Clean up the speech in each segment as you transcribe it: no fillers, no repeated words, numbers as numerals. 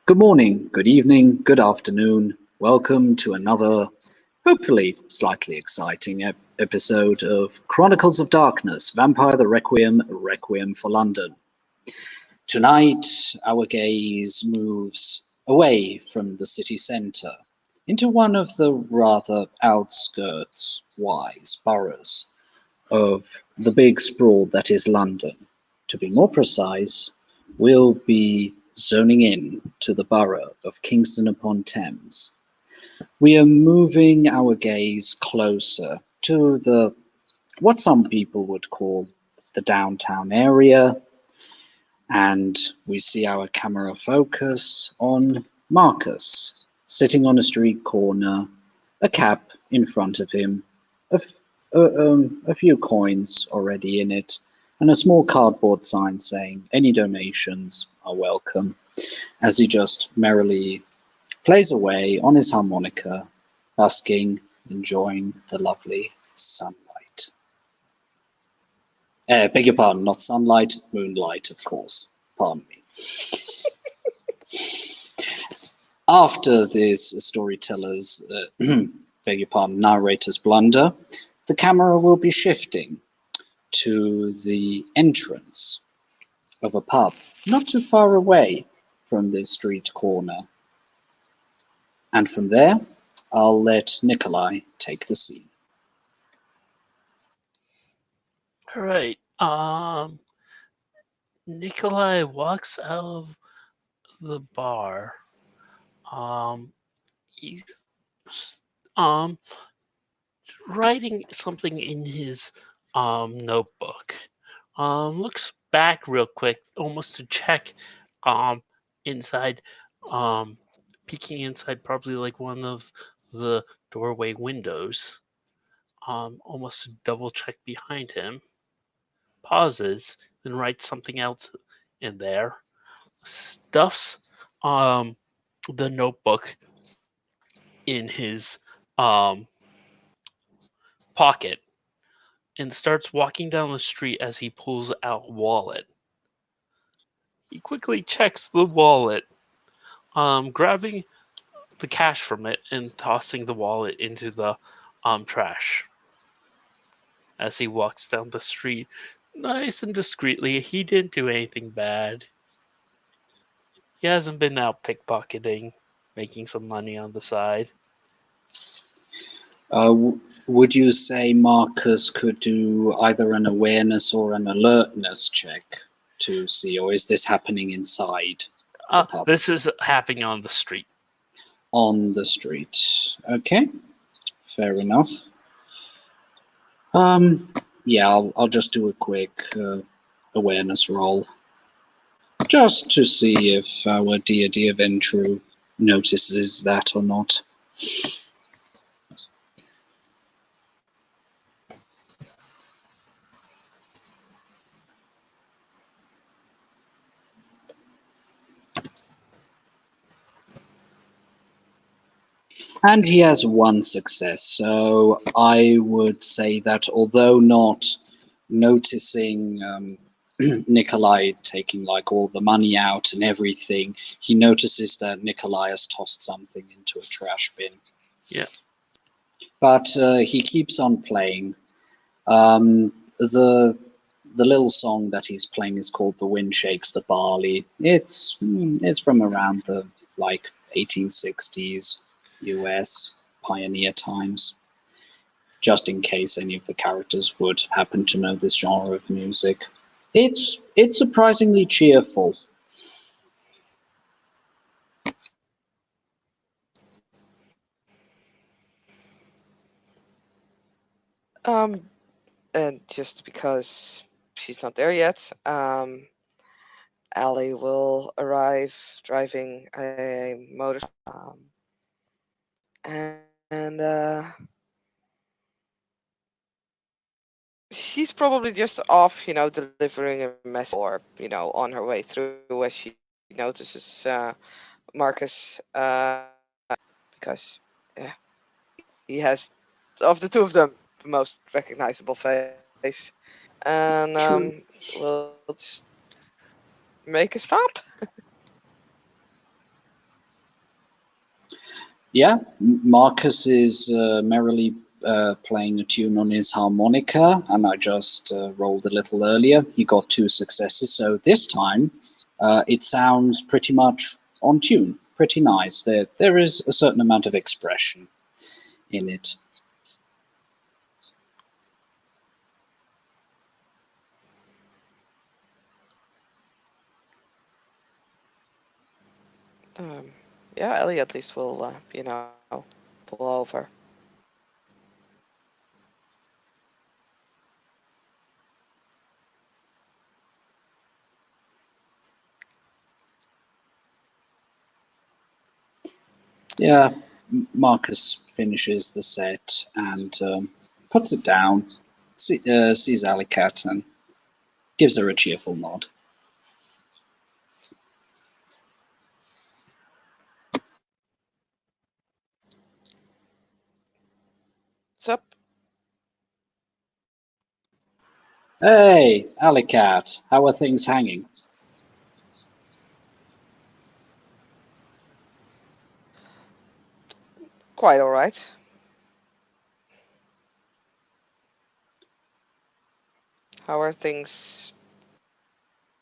Good morning, good evening, good afternoon. Welcome to another, hopefully slightly exciting episode of Chronicles of Darkness, Vampire the Requiem, Requiem for London. Tonight, our gaze moves away from the city centre into one of the rather outskirts-wise boroughs of the big sprawl that is London. To be more precise, we'll be zoning in to the borough of Kingston upon Thames. We are moving our gaze closer to what some people would call the downtown area, and we see our camera focus on Marcus, sitting on a street corner, a cab in front of him, a few coins already in it, and a small cardboard sign saying any donations are welcome, as he just merrily plays away on his harmonica, busking, enjoying the lovely sunlight. Beg your pardon, not sunlight, moonlight, of course. Pardon me. After this storyteller's, beg your pardon, narrator's blunder, the camera will be shifting to the entrance of a pub not too far away from this street corner. And from there, I'll let Nikolai take the scene. All right. Nikolai walks out of the bar. He's writing something in his notebook. Looks back real quick, almost to check inside, peeking inside probably like one of the doorway windows. Almost to double check behind him. Pauses and writes something else in there. Stuffs the notebook in his pocket and starts walking down the street as he pulls out a wallet. He quickly checks the wallet, grabbing the cash from it and tossing the wallet into the trash. As he walks down the street, nice and discreetly, he didn't do anything bad. He hasn't been out pickpocketing, making some money on the side. Would you say Marcus could do either an awareness or an alertness check to see, or is this happening inside the pub? This is happening on the street. On the street. Okay, fair enough. Yeah, I'll just do a quick awareness roll, just to see if our dear Ventru notices that or not. And he has one success, so I would say that although not noticing Nikolai taking like all the money out and everything, he notices that Nikolai has tossed something into a trash bin. Yeah. But he keeps on playing. The little song that he's playing is called "The Wind Shakes the Barley." It's from around the like 1860s US pioneer times. Just in case any of the characters would happen to know this genre of music. It's surprisingly cheerful. And just because she's not there yet, Allie will arrive driving a motor, and she's probably just off, delivering a message, or on her way through as she notices Marcus, because he has, of the two of them, the most recognizable face, and we'll just make a stop. Yeah, Marcus is merrily playing a tune on his harmonica, and I just rolled a little earlier. He got 2 successes, so this time it sounds pretty much on tune. Pretty nice. There is a certain amount of expression in it. Yeah, Ellie at least will, pull over. Yeah, Marcus finishes the set and puts it down, sees Alicat and gives her a cheerful nod. What's up? Hey, Alicat, how are things hanging? Quite all right. How are things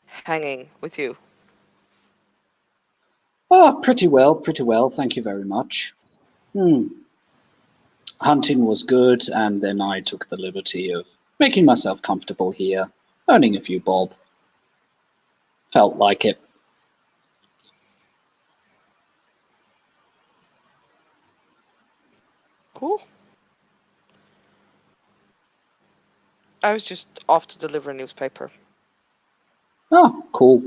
hanging with you? Oh, pretty well, thank you very much. Hunting was good, and then I took the liberty of making myself comfortable here, earning a few bob. Felt like it. Cool. I was just off to deliver a newspaper. Oh, cool,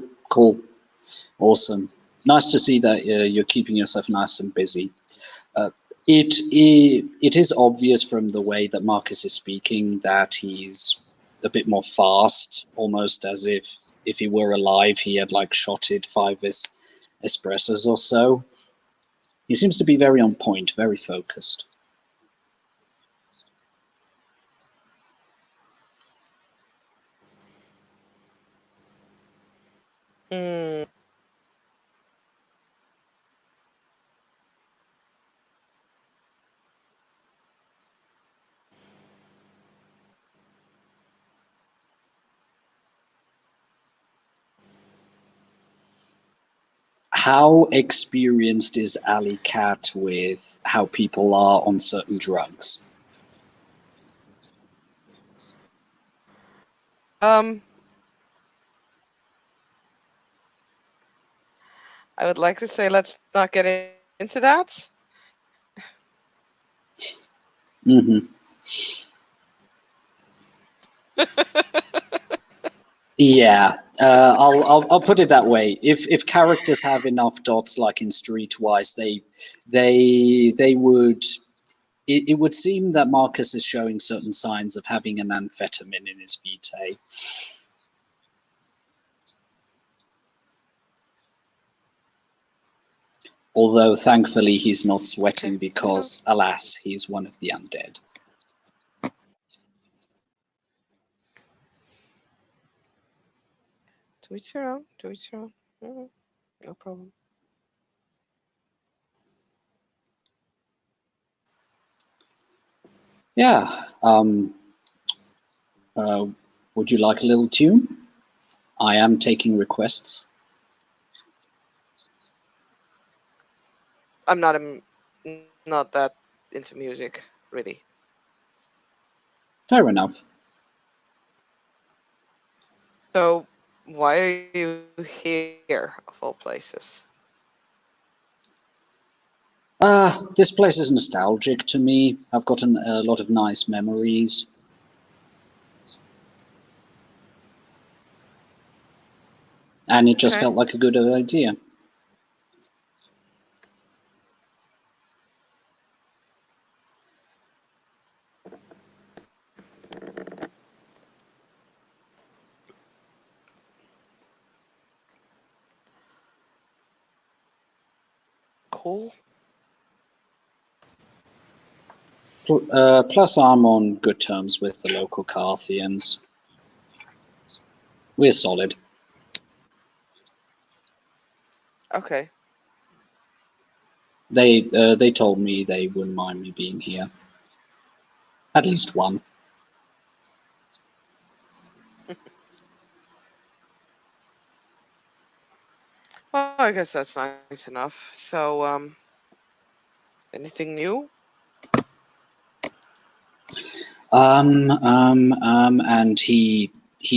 awesome. Nice to see that you're keeping yourself nice and busy. Uh, it is obvious from the way that Marcus is speaking that he's a bit more fast, almost as if he were alive, he had like shotted 5 espressos or so. He seems to be very on point, very focused. Hmm. How experienced is Ali Cat with how people are on certain drugs? Um, I would like to say let's not get into that. Hmm. Yeah, I'll put it that way. If characters have enough dots, like in Streetwise, they would. It would seem that Marcus is showing certain signs of having an amphetamine in his vitae. Although thankfully he's not sweating Okay. because, alas, he's one of the undead. To each their own. To each their own. No problem. Yeah. Uh, would you like a little tune? I am taking requests. I'm not that into music, really. Fair enough. So why are you here, of all places? This place is nostalgic to me. I've got a lot of nice memories. And it just Okay. felt like a good idea. Cool. Plus, I'm on good terms with the local Carthians. We're solid. Okay. They told me they wouldn't mind me being here. At least one. Well, I guess that's nice enough. So, anything new? And he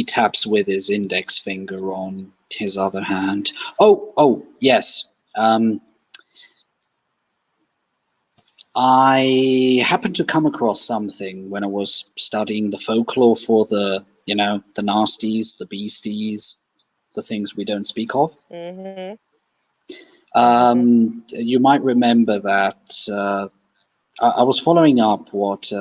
taps with his index finger on his other hand. Oh, yes. I happened to come across something when I was studying the folklore for the nasties, the beasties, the things we don't speak of. Mm-hmm. You might remember that I was following up what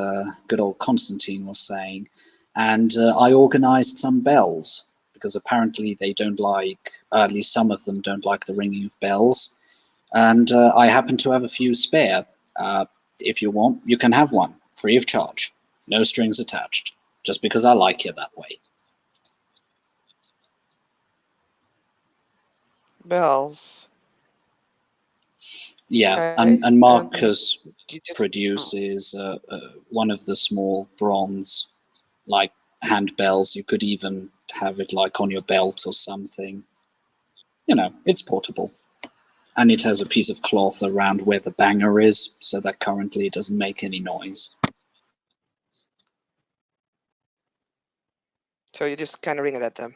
good old Constantine was saying, and I organized some bells because apparently they don't like, at least some of them don't like the ringing of bells, and I happen to have a few spare. If you want, you can have one free of charge, no strings attached, just because I like you that way. Bells. Yeah, Okay. and Marcus You just produces one of the small bronze like handbells. You could even have it like on your belt or something. It's portable. And it has a piece of cloth around where the banger is, so that currently it doesn't make any noise. so you just kind of ring it at them.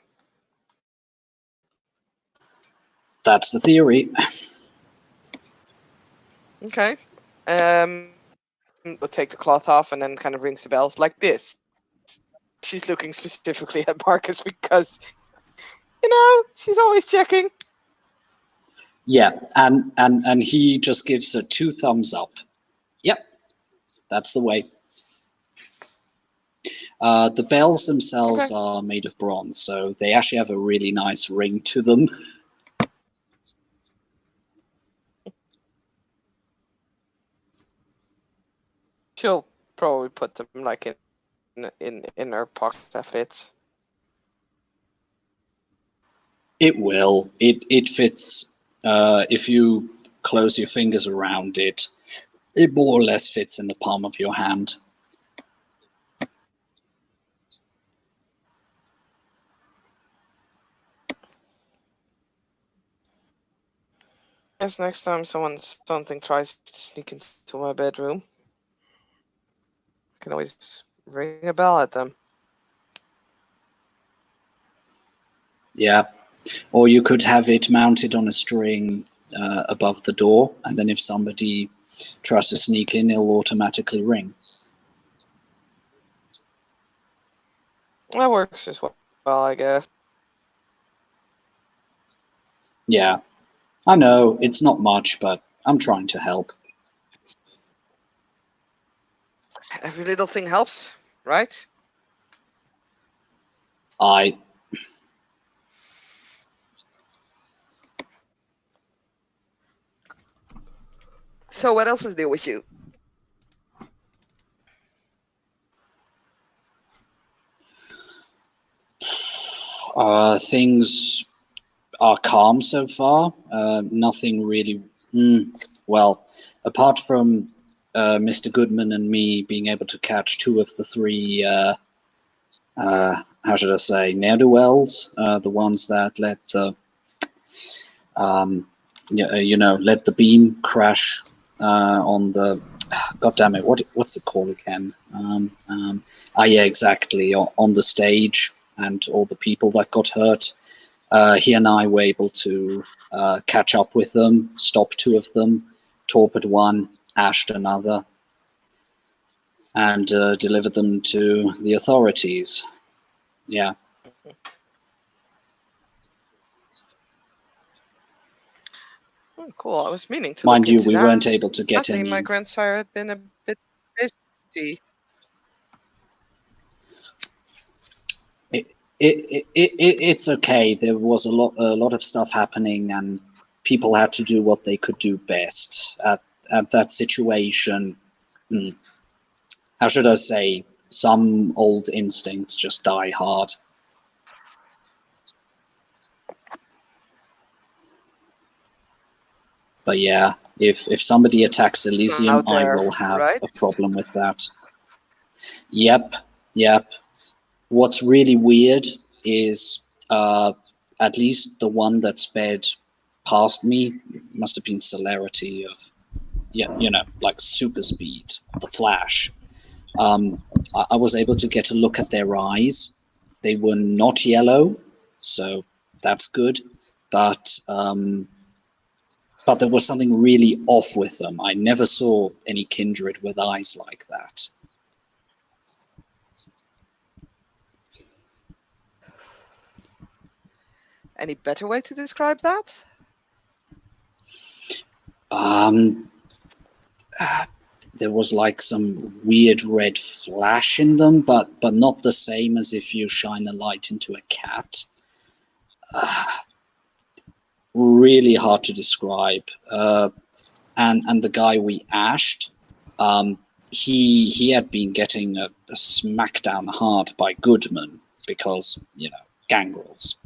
That's the theory. Okay. We'll take the cloth off and then kind of rings the bells like this. She's looking specifically at Marcus because, she's always checking. Yeah, and he just gives her 2 thumbs up. Yep, that's the way. The bells themselves are made of bronze, so they actually have a really nice ring to them. She'll probably put them like in her pocket that fits. It will. It fits. If you close your fingers around it, it more or less fits in the palm of your hand. Guess next time something tries to sneak into my bedroom, I can always ring a bell at them. Yeah, or you could have it mounted on a string above the door, and then if somebody tries to sneak in, it'll automatically ring. That works as well, I guess. Yeah, I know it's not much, but I'm trying to help. Every little thing helps, right? I So what else is new with you? things are calm so far. Nothing really. Well, apart from Mr. Goodman and me being able to catch 2 of the 3, how should I say, ne'er-do-wells, the ones that let the let the beam crash on the. God damn it! What's it called again? Yeah, exactly. On the stage, and all the people that got hurt. He and I were able to catch up with them, stop 2 of them, torpid 1, ashed another, and deliver them to the authorities. Yeah. Oh, cool. I was meaning to Mind look you, into we that. weren't able to get Sadly, any. my grandsire had been a bit busy. It's okay. There was a lot of stuff happening, and people had to do what they could do best at that situation. How should I say? Some old instincts just die hard. But yeah, If somebody attacks Elysium, Out I there, will have right? a problem with that. Yep. What's really weird is at least the one that sped past me must have been celerity of, like super speed, the Flash. I was able to get a look at their eyes. They were not yellow, so that's good. But there was something really off with them. I never saw any kindred with eyes like that. Any better way to describe that? Um, there was like some weird red flash in them, but not the same as if you shine a light into a cat. Really hard to describe. And the guy we ashed, he had been getting a smackdown hard by Goodman because gangrels.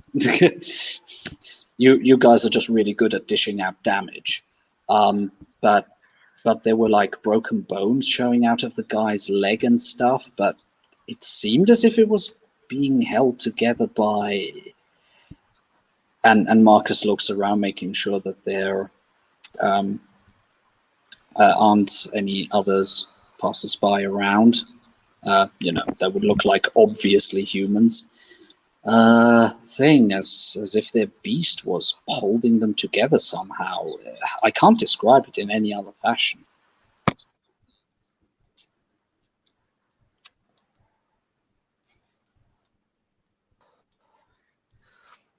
You guys are just really good at dishing out damage, but there were like broken bones showing out of the guy's leg and stuff. But it seemed as if it was being held together by. And Marcus looks around, making sure that there aren't any others passers-by around. That would look like obviously humans. Thing as if their beast was holding them together somehow. I can't describe it in any other fashion.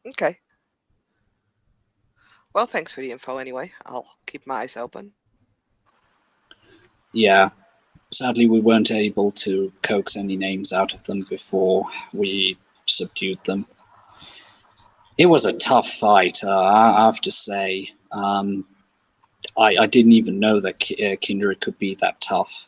Okay. Well, thanks for the info anyway. I'll keep my eyes open. Yeah. Sadly, we weren't able to coax any names out of them before we subdued them. It was a tough fight, I have to say. I didn't even know that Kindred could be that tough.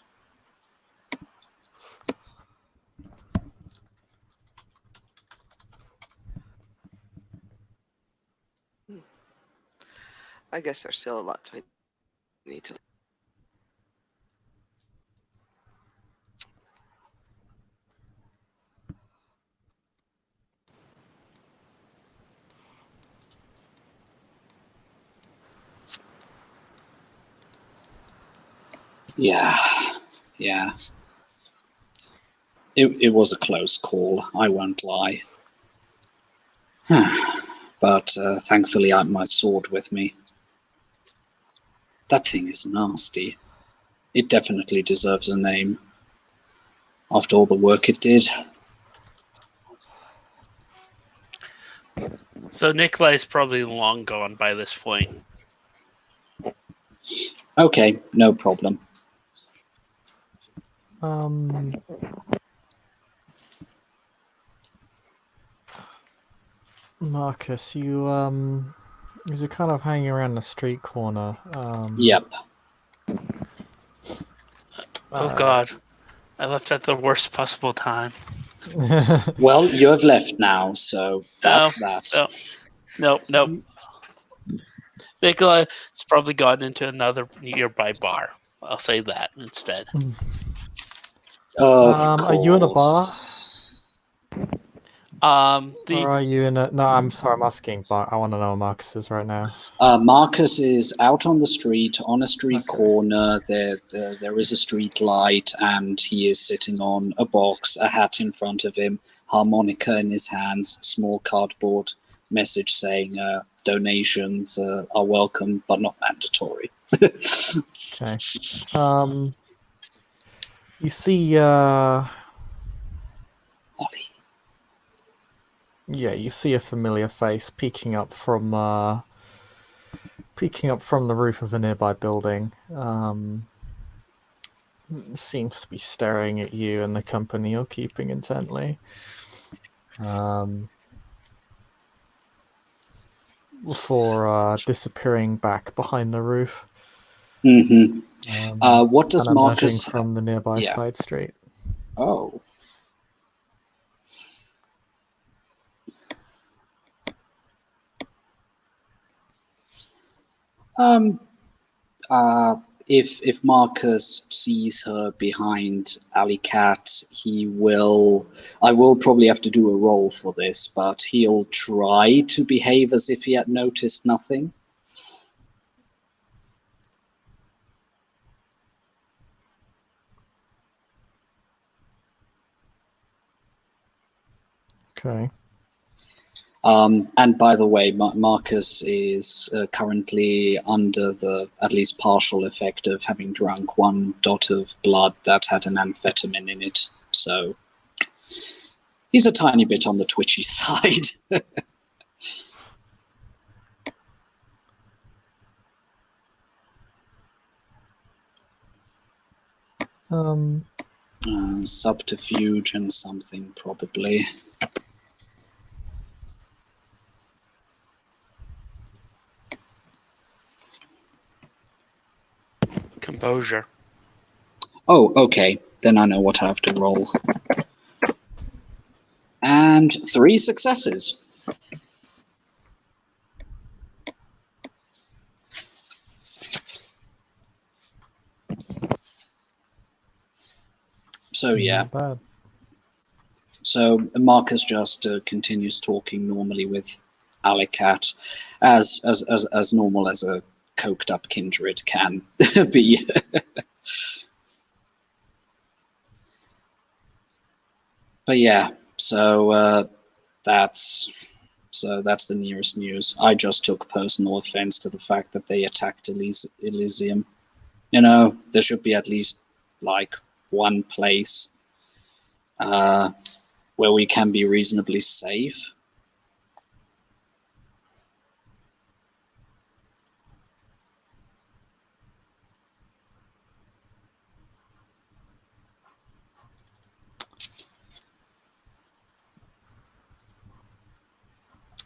I guess there's still a lot to need to. Yeah. It was a close call, I won't lie. But thankfully I had my sword with me. That thing is nasty. It definitely deserves a name. After all the work it did. So Nikolai's probably long gone by this point. Okay, no problem. Marcus, you're kind of hanging around the street corner. Yep. Oh God, I left at the worst possible time. Well, you have left now, so that's that. Nope. Nikolai's probably gotten into another nearby bar. I'll say that instead. Of course. Are you in a bar? The Or are you in a... No, I'm sorry, I'm asking, but I want to know where Marcus is right now. Marcus is out on the street, on a street Okay. corner. There is a street light, and he is sitting on a box, a hat in front of him, harmonica in his hands, small cardboard message saying donations are welcome but not mandatory. Okay. You see, Ollie. yeah, you see a familiar face peeking up from the roof of a nearby building. Seems to be staring at you and the company you're keeping intently. Before disappearing back behind the roof. Mm-hmm. What does and emerging Marcus from the nearby Yeah. side street? Oh. If Marcus sees her behind Alley Cat, I will probably have to do a roll for this, but he'll try to behave as if he had noticed nothing. Okay. And by the way, Marcus is currently under the at least partial effect of having drunk one dot of blood that had an amphetamine in it. So he's a tiny bit on the twitchy side. Subterfuge and something, probably. Composure. Oh, okay. Then I know what I have to roll. And 3 successes. So yeah. Not bad. So Marcus just continues talking normally with Alicat, as normal as a coked up kindred can be. But yeah, so that's the nearest news. I just took personal offense to the fact that they attacked Elysium. You know, there should be at least like one place where we can be reasonably safe.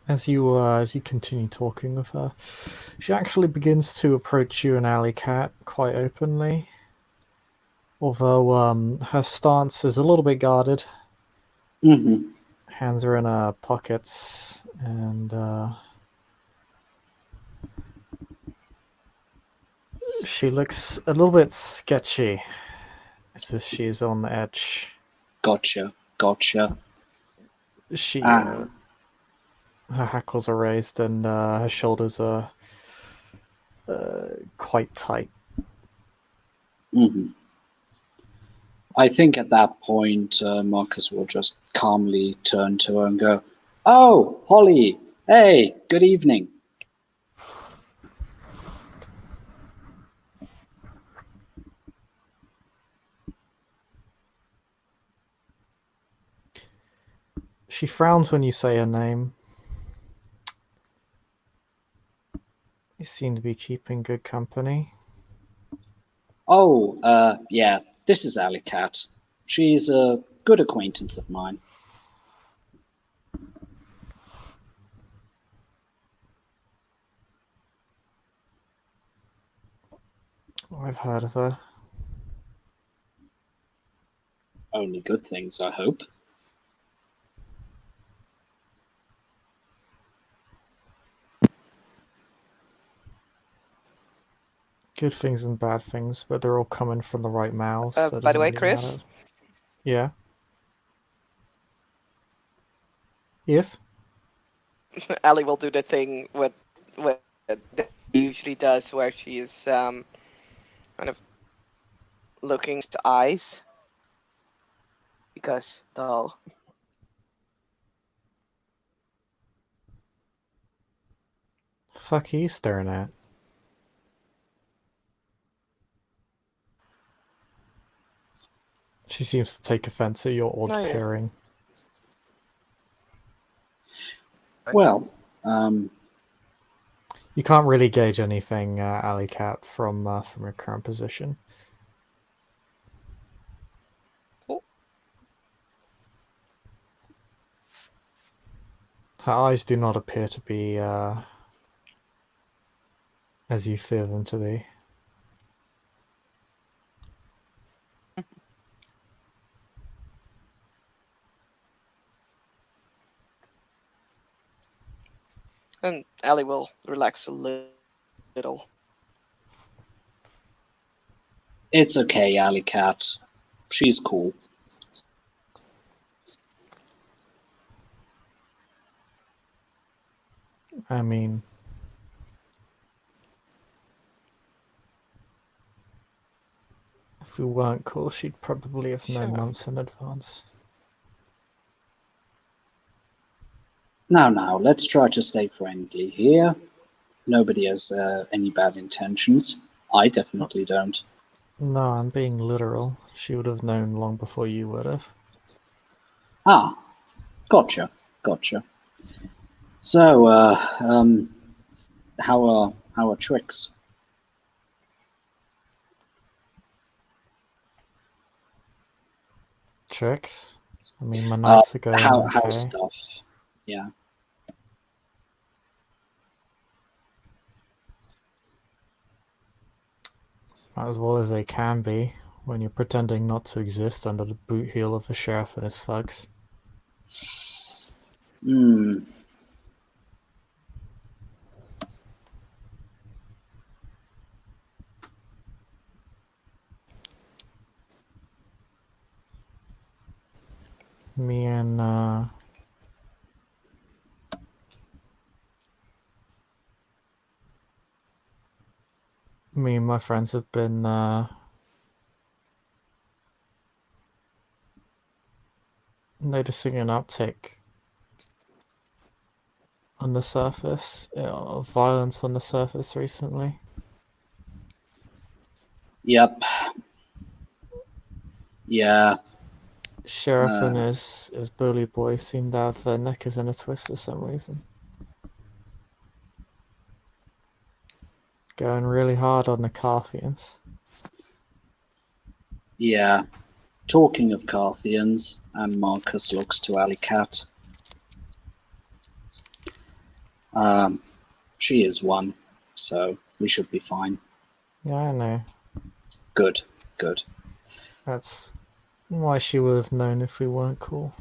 As you continue talking with her, she actually begins to approach you and Alley Cat quite openly. Although her stance is a little bit guarded. Mm-hmm. Hands are in her pockets, and she looks a little bit sketchy, as if she's on the edge. Gotcha. She her hackles are raised, and her shoulders are quite tight. Mm-hmm. I think at that point, Marcus will just calmly turn to her and go, "Oh, Holly, hey, good evening." She frowns when you say her name. You seem to be keeping good company. Oh, yeah, this is Alley Cat. She's a good acquaintance of mine. I've heard of her. Only good things, I hope. Good things and bad things, but they're all coming from the right mouths. So it By the doesn't way, really Chris, matter. Yeah. Yes. Ellie will do the thing with that she usually does, where she is kind of looking into eyes, because doll. Fuck are you staring at? She seems to take offense at your odd No, yeah. peering. Well, You can't really gauge anything, Alley Cat, from your current position. Cool. Her eyes do not appear to be as you fear them to be. And Ellie will relax a little. It's okay, Alley Cat. She's cool. I mean, if we weren't cool, she'd probably have known Sure. months in advance. Now, let's try to stay friendly here. Nobody has any bad intentions. I definitely don't. No, I'm being literal. She would have known long before you would have. Ah, gotcha. So, how are tricks? Tricks? I mean, my nights are going How okay. stuff? Yeah. As well as they can be, when you're pretending not to exist under the boot heel of the sheriff and his thugs. Hmm. Me and my friends have been noticing an uptick on the surface, of violence on the surface recently. Yep. Yeah. Sheriff and his bully boy seem to have their knickers in a twist for some reason. Going really hard on the Carthians. Yeah. Talking of Carthians, and Marcus looks to Alley Cat. She is one, so we should be fine. Yeah, I know. Good. That's why she would have known if we weren't cool.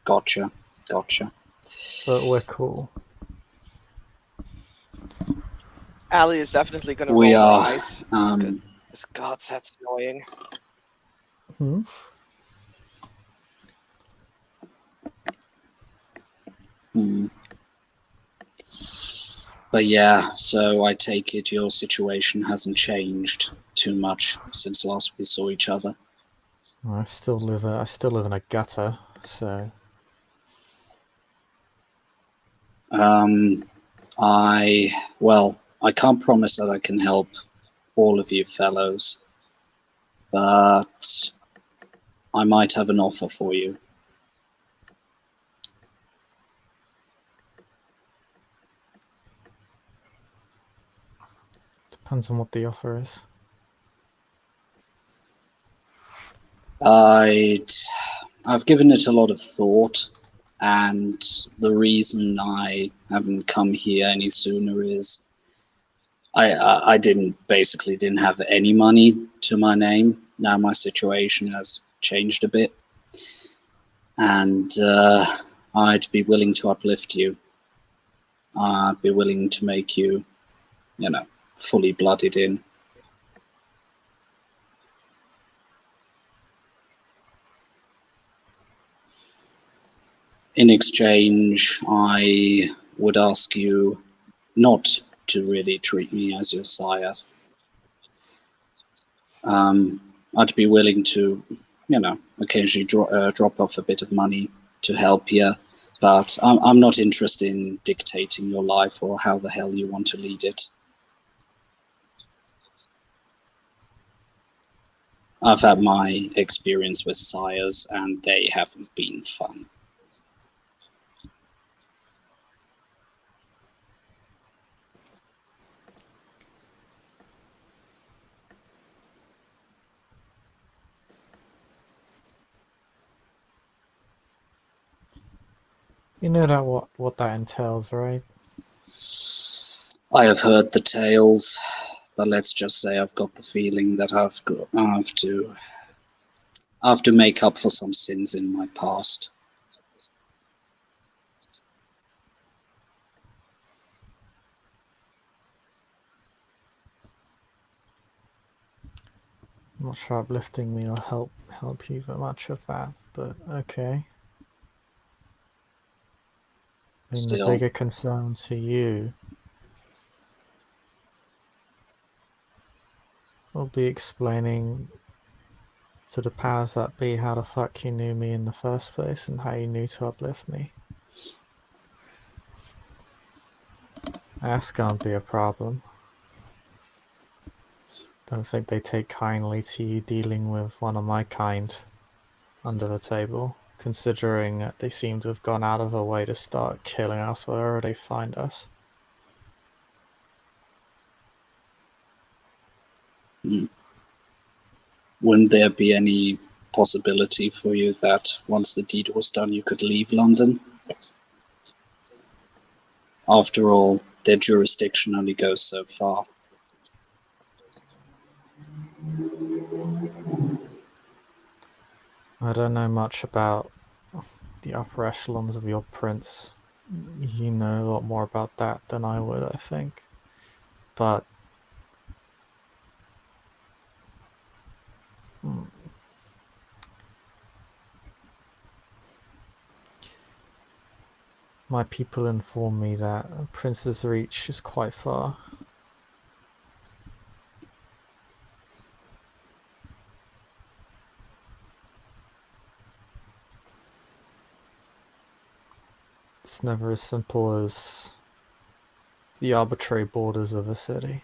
Gotcha. But we're cool. Allie is definitely gonna We roll her are. eyes. God, that's annoying. Hmm? But yeah, so I take it your situation hasn't changed too much since last we saw each other. I still live in a gutter, so I can't promise that I can help all of you fellows, but I might have an offer for you. depends on what the offer is. I've given it a lot of thought, and the reason I haven't come here any sooner is I didn't have any money to my name. Now my situation has changed a bit, and I'd be willing to uplift you. I'd be willing to make you, fully blooded in. In exchange, I would ask you not to really treat me as your sire. I'd be willing to, occasionally drop off a bit of money to help you, but I'm not interested in dictating your life or how the hell you want to lead it. I've had my experience with sires, and they haven't been fun. You know that what that entails, right? I have heard the tales, but let's just say I've got the feeling that I have to make up for some sins in my past. not sure uplifting me will help you very much with that, but okay. I mean, the Still, bigger concern to you will be explaining to the powers that be how the fuck you knew me in the first place and how you knew to uplift me. That's gonna be a problem. Don't think they take kindly to you dealing with one of my kind under the table, considering that they seem to have gone out of their way to start killing us wherever they find us. wouldn't there be any possibility for you that once the deed was done, you could leave London? After all, their jurisdiction only goes so far. I don't know much about the upper echelons of your prince. You know a lot more about that than I would, I think. But my people inform me that Prince's Reach is quite far. It's never as simple as the arbitrary borders of a city.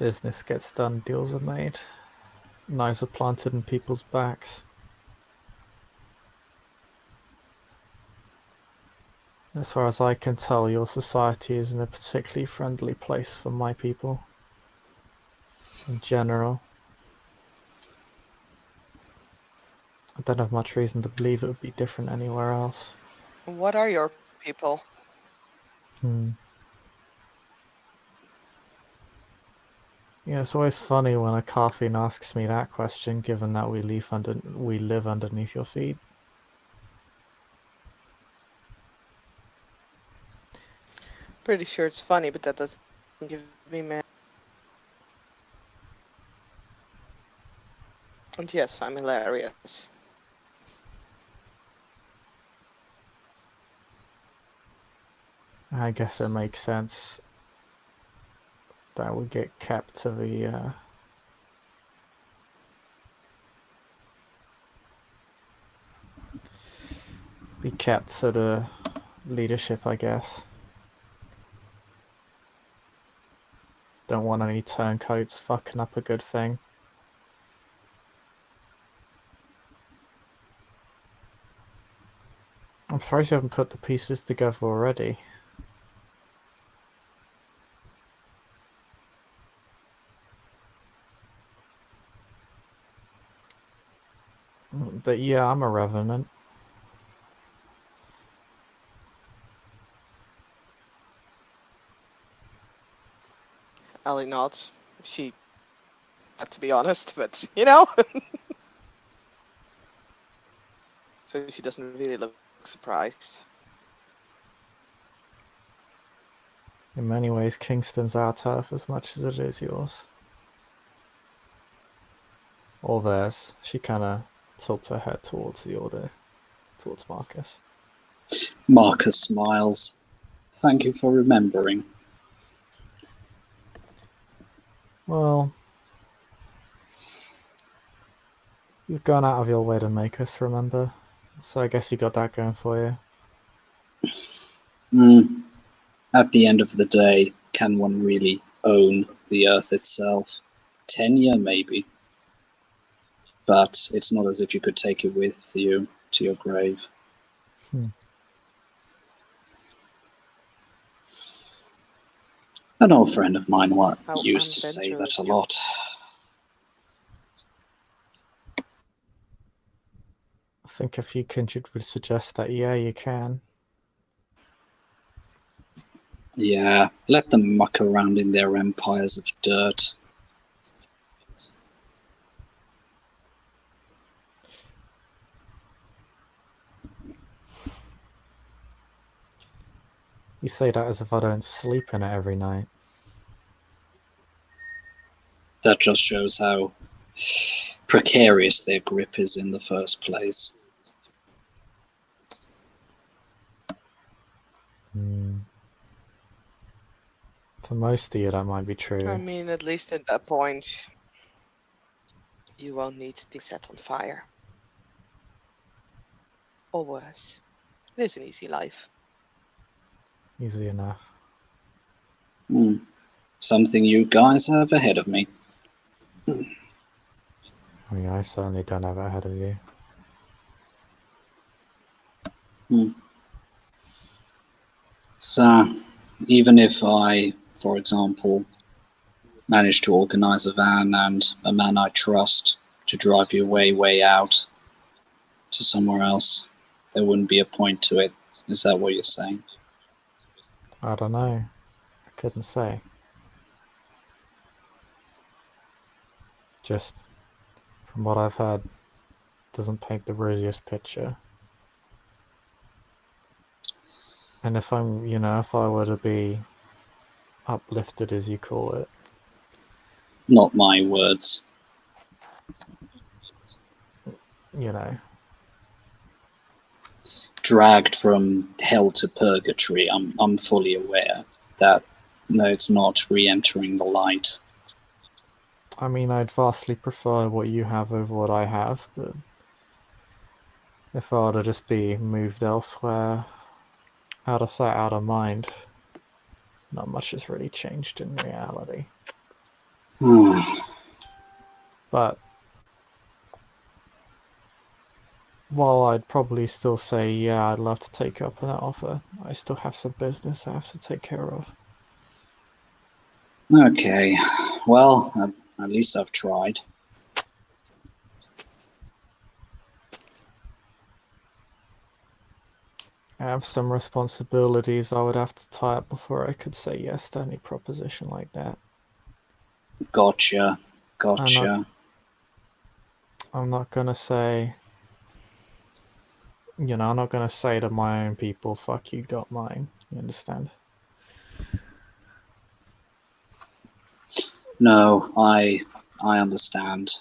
Business gets done, deals are made, knives are planted in people's backs. As far as I can tell, your society isn't a particularly friendly place for my people. In general. I don't have much reason to believe it would be different anywhere else. What are your people? Yeah, it's always funny when a Carthian asks me that question, given that we live underneath your feet. Pretty sure it's funny, but that doesn't give me mad. And yes, I'm hilarious. I guess it makes sense that we get kept to the leadership, I guess. Don't want any turncoats fucking up a good thing. I'm surprised you haven't put the pieces together already. But yeah, I'm a revenant. Ellie nods. She had to be honest, but you know. So she doesn't really look surprised. In many ways, Kingston's our turf as much as it is yours. Or theirs. She kinda tilts her head towards the order, towards Marcus. Marcus smiles. Thank you for remembering. Well, you've gone out of your way to make us remember, so I guess you got that going for you. At the end of the day, can one really own the Earth itself? Tenure, maybe. But it's not as if you could take it with you to your grave. An old friend of mine used to say that a lot. I think a few kindred would suggest that, yeah, you can. Yeah, let them muck around in their empires of dirt. You say that as if I don't sleep in it every night. That just shows how precarious their grip is in the first place. For most of you, that might be true. I mean, at least at that point, you won't need to be set on fire. Or worse. It is an easy life. Easy enough. Something you guys have ahead of me. I mean, I certainly don't have it ahead of you. So, even if I, for example, manage to organize a van and a man I trust to drive you way out to somewhere else, there wouldn't be a point to it. Is that what you're saying? I don't know. I couldn't say. Just from what I've heard, doesn't paint the rosiest picture. And if I'm, if I were to be uplifted, as you call it. Not my words. Dragged from hell to purgatory, I'm fully aware that no, it's not re-entering the light. I mean, I'd vastly prefer what you have over what I have, but if I were to just be moved elsewhere, out of sight, out of mind, not much has really changed in reality. But while I'd probably still say, yeah, I'd love to take up that offer, I still have some business I have to take care of. Okay, well, at least I've tried. I have some responsibilities I would have to tie up before I could say yes to any proposition like that. Gotcha. I'm not gonna say, I'm not gonna say to my own people, fuck you, got mine. You understand? No, I understand.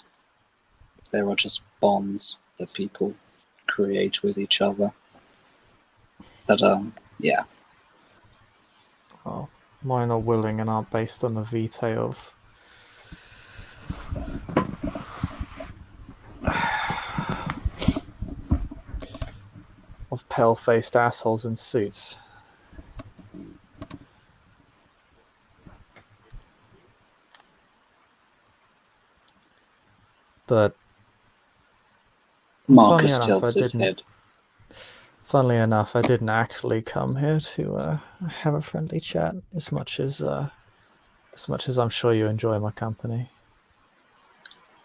There are just bonds that people create with each other that are, yeah. Oh, mine are willing and aren't based on the vitae of pale-faced assholes in suits. But Marcus tilts his head. Funnily enough, I didn't actually come here to have a friendly chat as much as I'm sure you enjoy my company.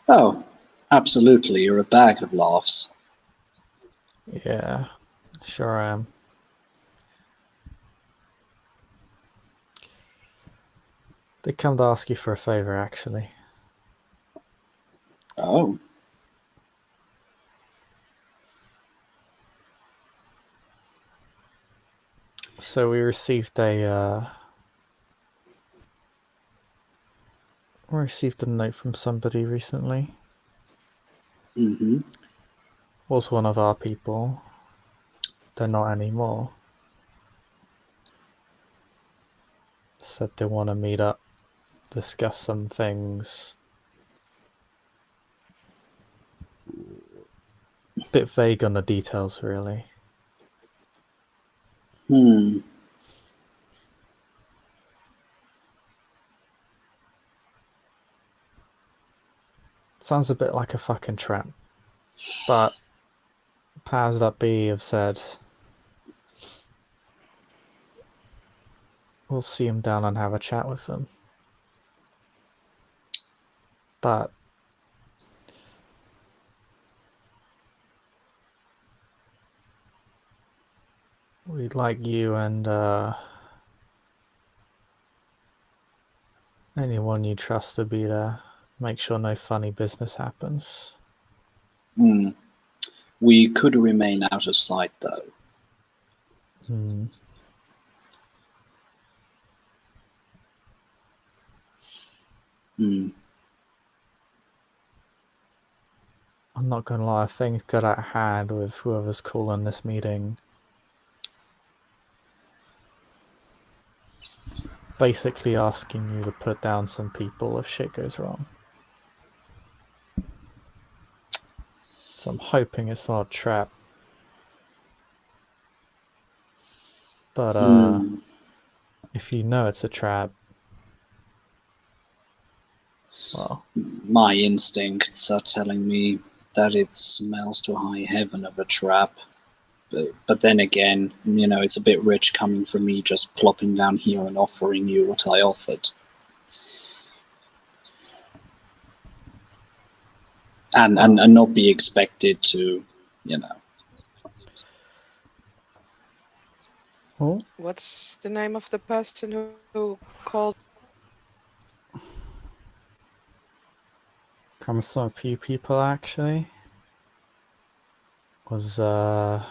Oh, absolutely, you're a bag of laughs. Yeah, sure I am. They come to ask you for a favor, actually. Oh. So we received a note from somebody recently. Was one of our people. They're not anymore. Said they want to meet up, discuss some things. Bit vague on the details, really. Sounds a bit like a fucking trap. But powers that be have said we'll see them down and have a chat with them. But we'd like you and anyone you trust to be there. Make sure no funny business happens. We could remain out of sight, though. Hmm. I'm not gonna lie, things got out of hand with whoever's calling this meeting. Basically asking you to put down some people if shit goes wrong. So I'm hoping it's not a trap. But if you know it's a trap, well, My instincts are telling me that it smells to high heaven of a trap. But then again, it's a bit rich coming from me just plopping down here and offering you what I offered. And not be expected to, Oh, What's the name of the person who called? comes from a few people actually. Was a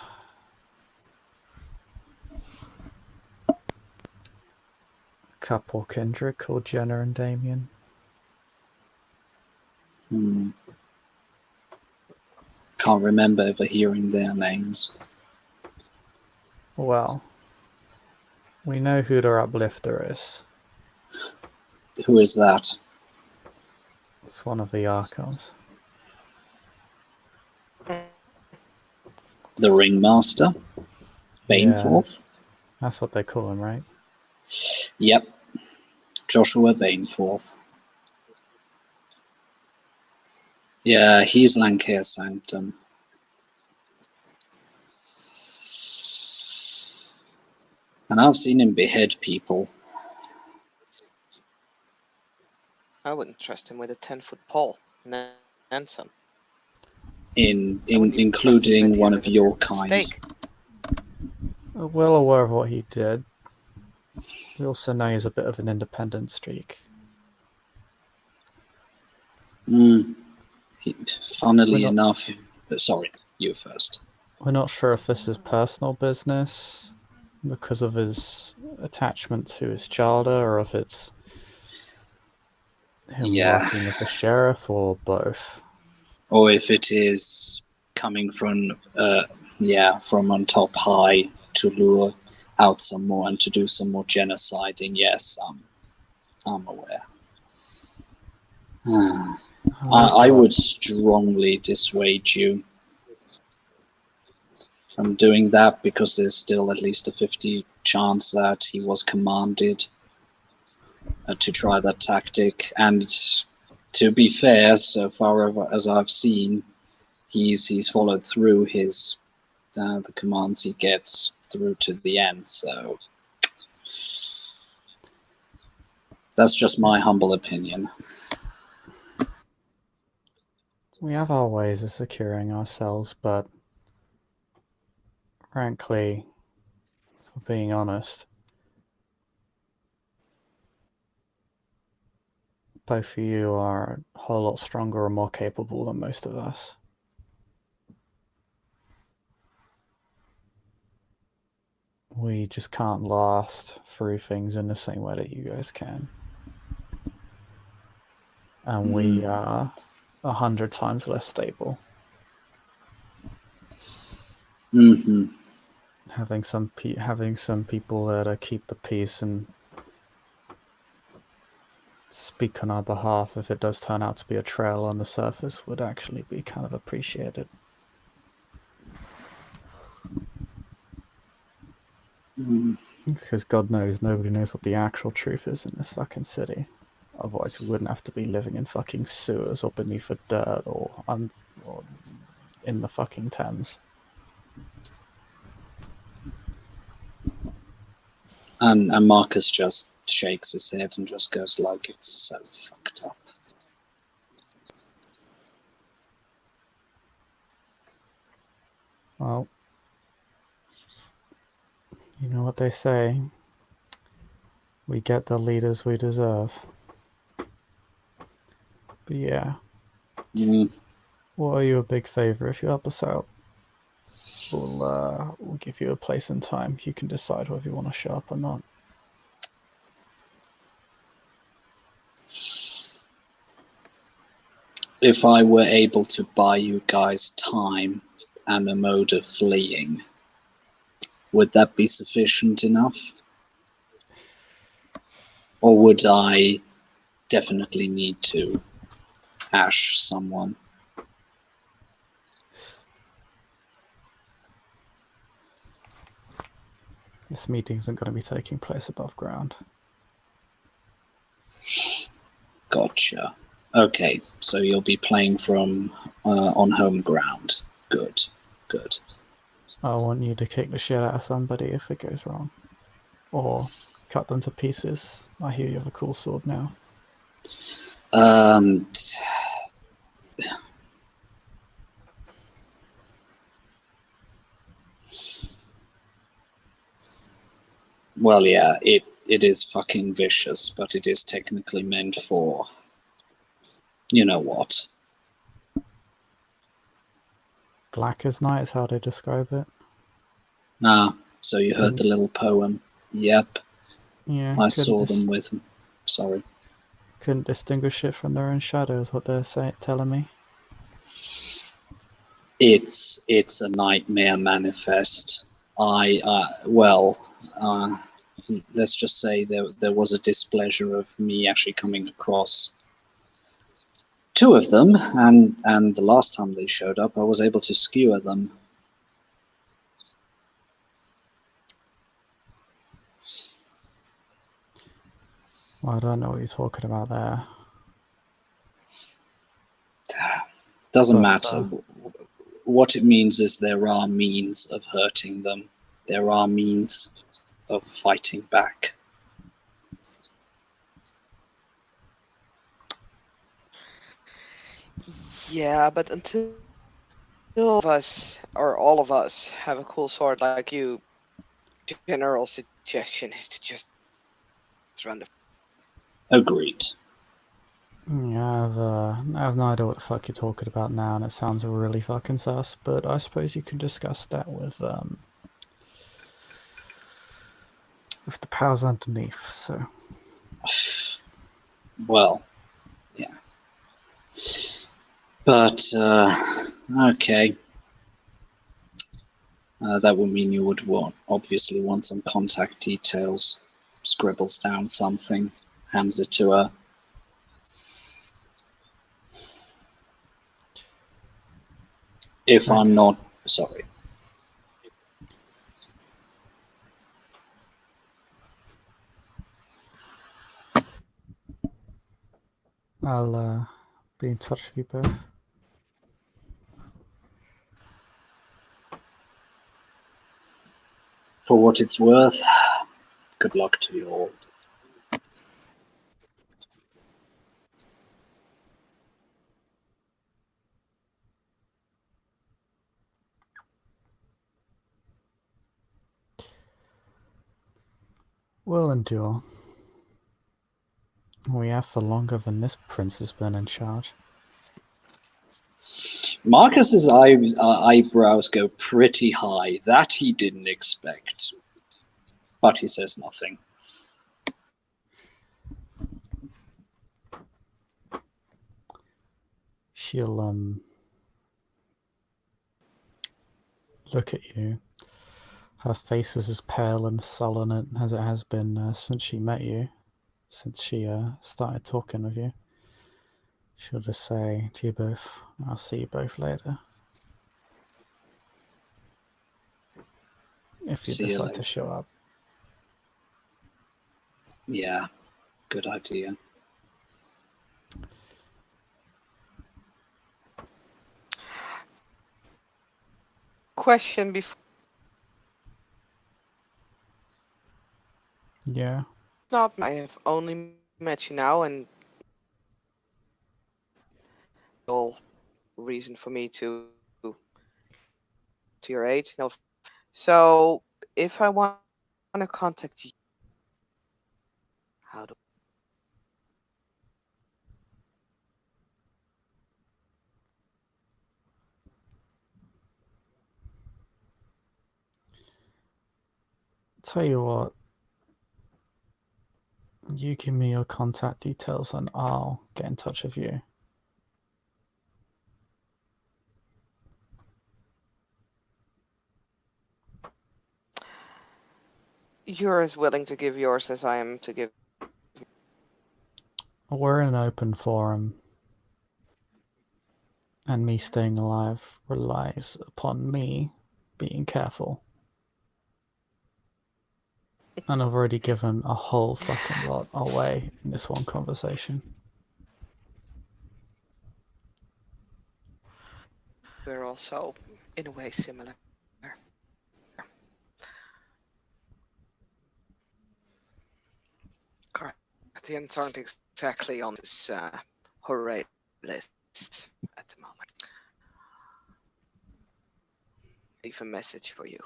couple kindred called Jenna and Damien. Can't remember ever hearing their names. Well, we know who their uplifter is. Who is that? It's one of the Archons. The Ringmaster? Baneforth? Yeah, that's what they call him, right? Yep. Joshua Baneforth. Yeah, he's Lancare Sanctum. And I've seen him behead people. I wouldn't trust him with a 10-foot pole and some. Including one of your kind. We're well aware of what he did. We also know he's a bit of an independent streak. Funnily enough, sorry, you first. We're not sure if this is personal business because of his attachment to his childer, or if it's him working with the sheriff, or both. Or if it is coming from on top high to lure out some more and to do some more genociding. Yes, I'm aware. I would strongly dissuade you from doing that, because there's still at least a 50 chance that he was commanded to try that tactic. And to be fair, so far as I've seen, he's followed through his the commands he gets through to the end. So that's just my humble opinion. We have our ways of securing ourselves, but frankly, for being honest, both of you are a whole lot stronger and more capable than most of us. We just can't last through things in the same way that you guys can. And we are 100 times less stable. Mm-hmm. Having some people there to keep the peace and speak on our behalf if it does turn out to be a trail on the surface would actually be kind of appreciated. Because God knows nobody knows what the actual truth is in this fucking city. Otherwise we wouldn't have to be living in fucking sewers or beneath the dirt or in the fucking Thames. And Marcus just shakes his head and just goes like, it's so fucked up. Well, you know what they say. We get the leaders we deserve. But yeah. We'll owe you a big favor if you help us out. We'll give you a place and time. You can decide whether you want to show up or not. if I were able to buy you guys time and a mode of fleeing, would that be sufficient enough? Or would I definitely need to ash someone? This meeting isn't going to be taking place above ground. Gotcha. Okay, so you'll be playing from on home ground. Good, good. I want you to kick the shit out of somebody if it goes wrong. Or cut them to pieces. I hear you have a cool sword now. Um, well, yeah, it is fucking vicious, but it is technically meant for, you know what. Black as night is how they describe it. Ah, so you heard the little poem. Yep, Yeah, I saw them with them. Sorry. Couldn't distinguish it from their own shadows, what they're telling me. It's a nightmare manifest. Let's just say there was a displeasure of me actually coming across two of them, and the last time they showed up, I was able to skewer them. Well, I don't know what you're talking about there. Doesn't matter. What it means is there are means of hurting them. There are means of fighting back. Yeah, but until of us, or all of us, have a cool sword like you, general suggestion is to just run the. Agreed. Yeah, I have no idea what the fuck you're talking about now, and it sounds really fucking sus, but I suppose you can discuss that with the powers underneath, so. Well, yeah. But, okay. That would mean you would obviously want some contact details. Scribbles down something, hands it to her. If I'm not sorry. I'll be in touch with you both. For what it's worth, good luck to you all. We'll endure. We have for longer than this prince has been in charge. Marcus's eyebrows go pretty high. That he didn't expect. But he says nothing. She'll look at you. Her face is as pale and sullen as it has been since she met you, since she started talking with you. She'll just say to you both, I'll see you both later. If you decide to show up. Yeah, good idea. Question before. Yeah. Not, I have only met you now, and all reason for me to your aid. No. So if I want to contact you, how do? Tell you what, you give me your contact details and I'll get in touch with you. You're as willing to give yours as I am to give. We're in an open forum, and me staying alive relies upon me being careful. And I've already given a whole fucking lot away in this one conversation. We're also, in a way, similar. Carthians aren't exactly on this hooray list at the moment. Leave a message for you.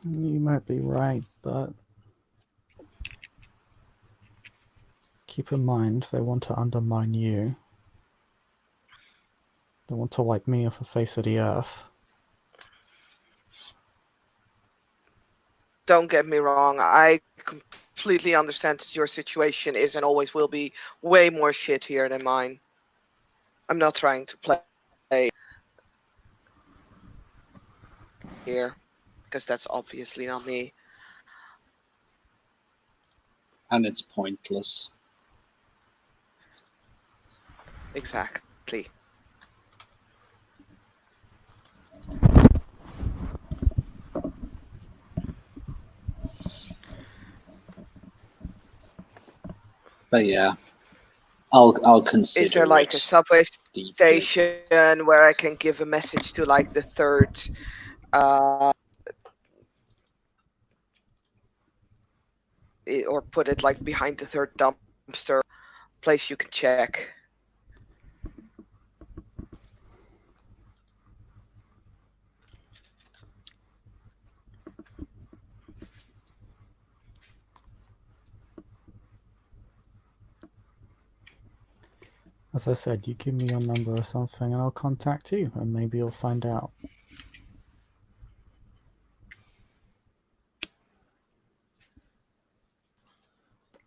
You might be right, but keep in mind they want to undermine you. They want to wipe me off the face of the earth. Don't get me wrong, I completely understand that your situation is and always will be way more shittier than mine. I'm not trying to play here, because that's obviously not me. And it's pointless. Exactly. But yeah, I'll consider it. Is there like a subway deeply. station where I can give a message to like the third or put it like behind the third dumpster place you can check? As I said, you give me your number or something and I'll contact you and maybe you'll find out.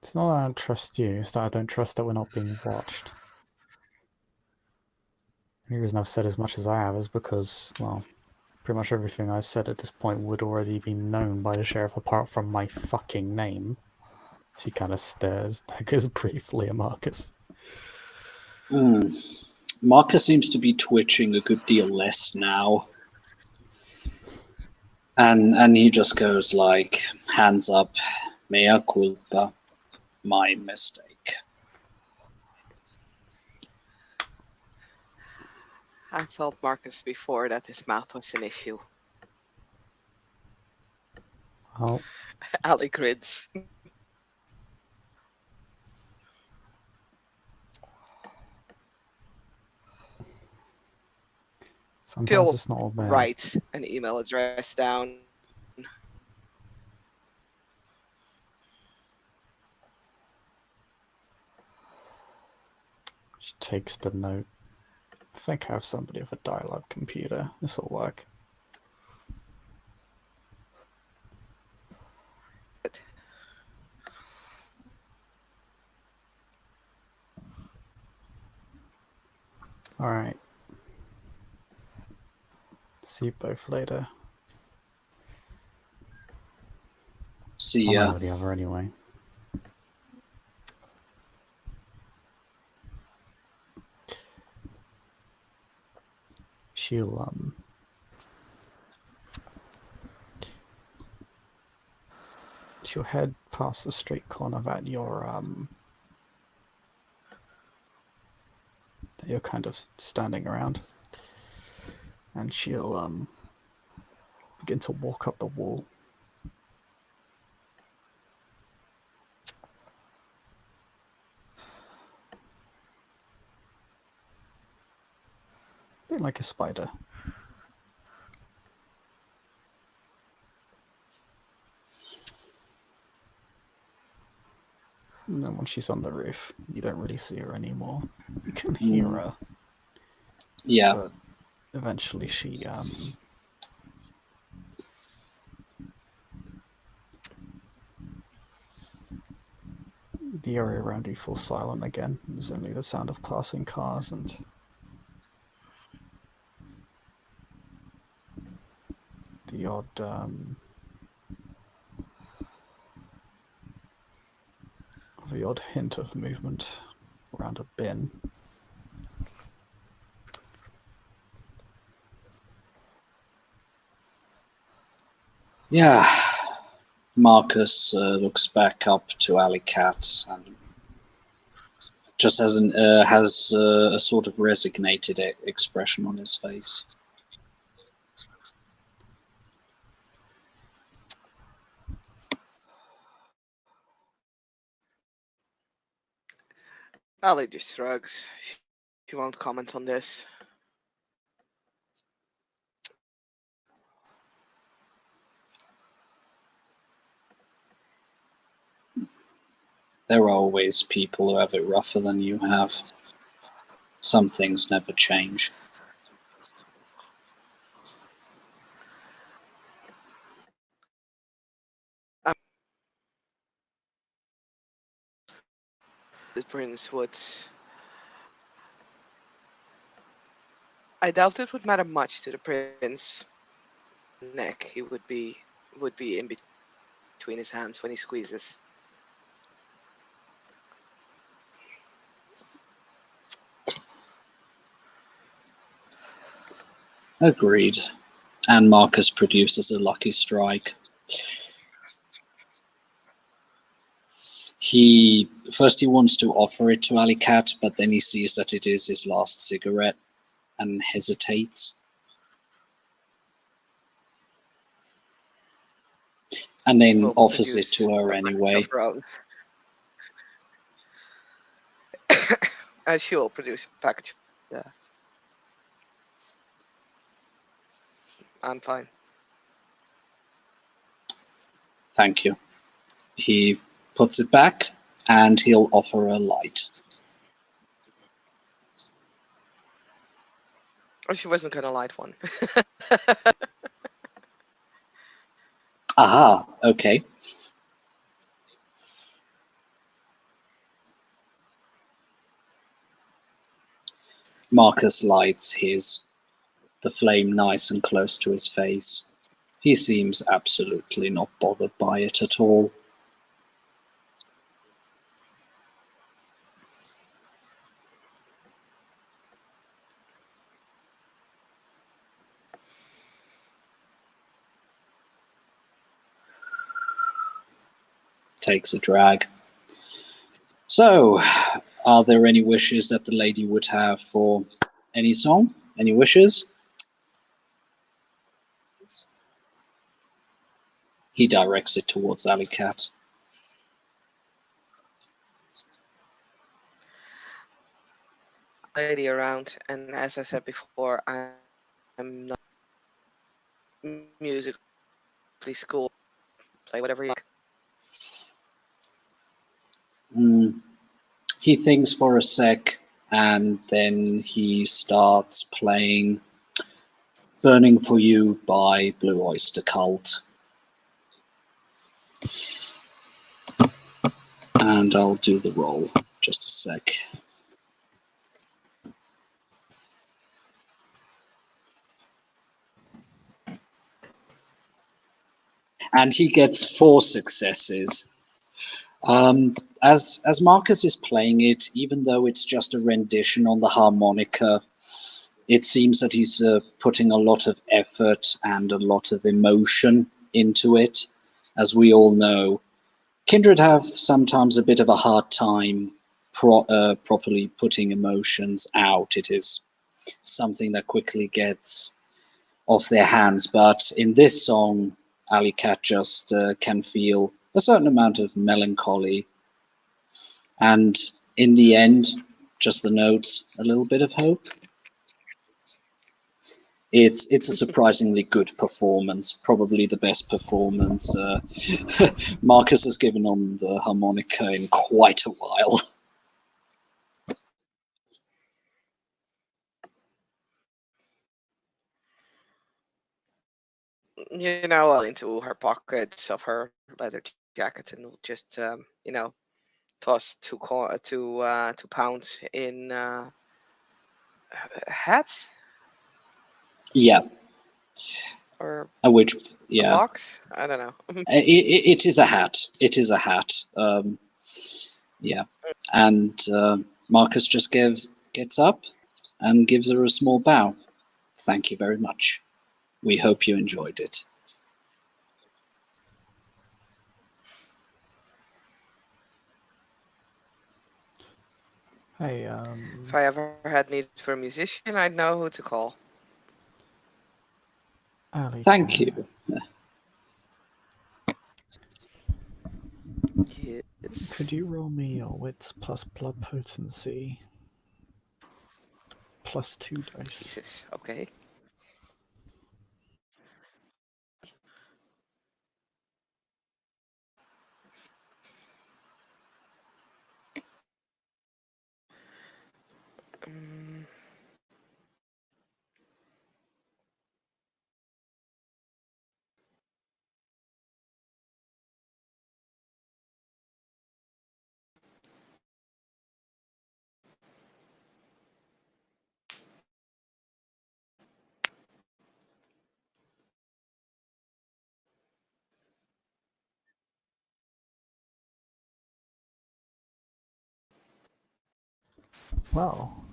It's not that I don't trust you, it's that I don't trust that we're not being watched. The reason I've said as much as I have is because, well, pretty much everything I've said at this point would already be known by the sheriff apart from my fucking name. She kind of stares, daggers briefly at Marcus. Marcus seems to be twitching a good deal less now. And he just goes like, hands up, mea culpa, my mistake. I told Marcus before that his mouth was an issue. Oh. Ali grins. Sometimes it's not all bad. Write an email address down. She takes the note. I think I have somebody with a dial-up computer. This'll work. Alright. See you both later. See One ya. over the other anyway. She'll head past the street corner that you're kind of standing around, and she'll begin to walk up the wall. A bit like a spider. And then when she's on the roof, you don't really see her anymore. You can hear her. Yeah. But eventually she the area around you falls silent again. There's only the sound of passing cars and the odd hint of movement around a bin. Yeah. Marcus looks back up to Alley Cat and just has a sort of resignated expression on his face. Ali just shrugs. She won't comment on this. There are always people who have it rougher than you have. Some things never change. The prince would. I doubt it would matter much to the prince. Neck, he would be in between his hands when he squeezes. Agreed. And Marcus produces a lucky strike. He wants to offer it to Alley Cat, but then he sees that it is his last cigarette and hesitates. And then offers it to her anyway. And she will produce a package. Yeah. I'm fine. Thank you. He puts it back and he'll offer a light. Oh, she wasn't gonna light one. Aha, okay. Marcus lights the flame nice and close to his face. He seems absolutely not bothered by it at all. Takes a drag. So, are there any wishes that the lady would have for any song? Any wishes? He directs it towards Alley Cat. Lady around, and as I said before, I'm not musically schooled. Play whatever you like. He thinks for a sec, and then he starts playing Burning for You by Blue Oyster Cult. And I'll do the roll. Just a sec. And he gets 4 successes. As Marcus is playing it, even though it's just a rendition on the harmonica, it seems that he's putting a lot of effort and a lot of emotion into it. As we all know, Kindred have sometimes a bit of a hard time properly putting emotions out. It is something that quickly gets off their hands. But in this song, Alley Cat just can feel a certain amount of melancholy. And in the end, just the notes, a little bit of hope. It's a surprisingly good performance, probably the best performance Marcus has given on the harmonica in quite a while. Into her pockets of her leather jacket and will just, toss two pounds in hats. Yeah. or Which, a yeah, box? I don't know. it is a hat. It is a hat. Yeah, and Marcus just gets up and gives her a small bow. Thank you very much. We hope you enjoyed it. Hey, If I ever had need for a musician, I'd know who to call. Ali, Thank you. Yes. could you roll me your wits plus blood potency plus 2 dice? Jesus. Okay. Mm, Well,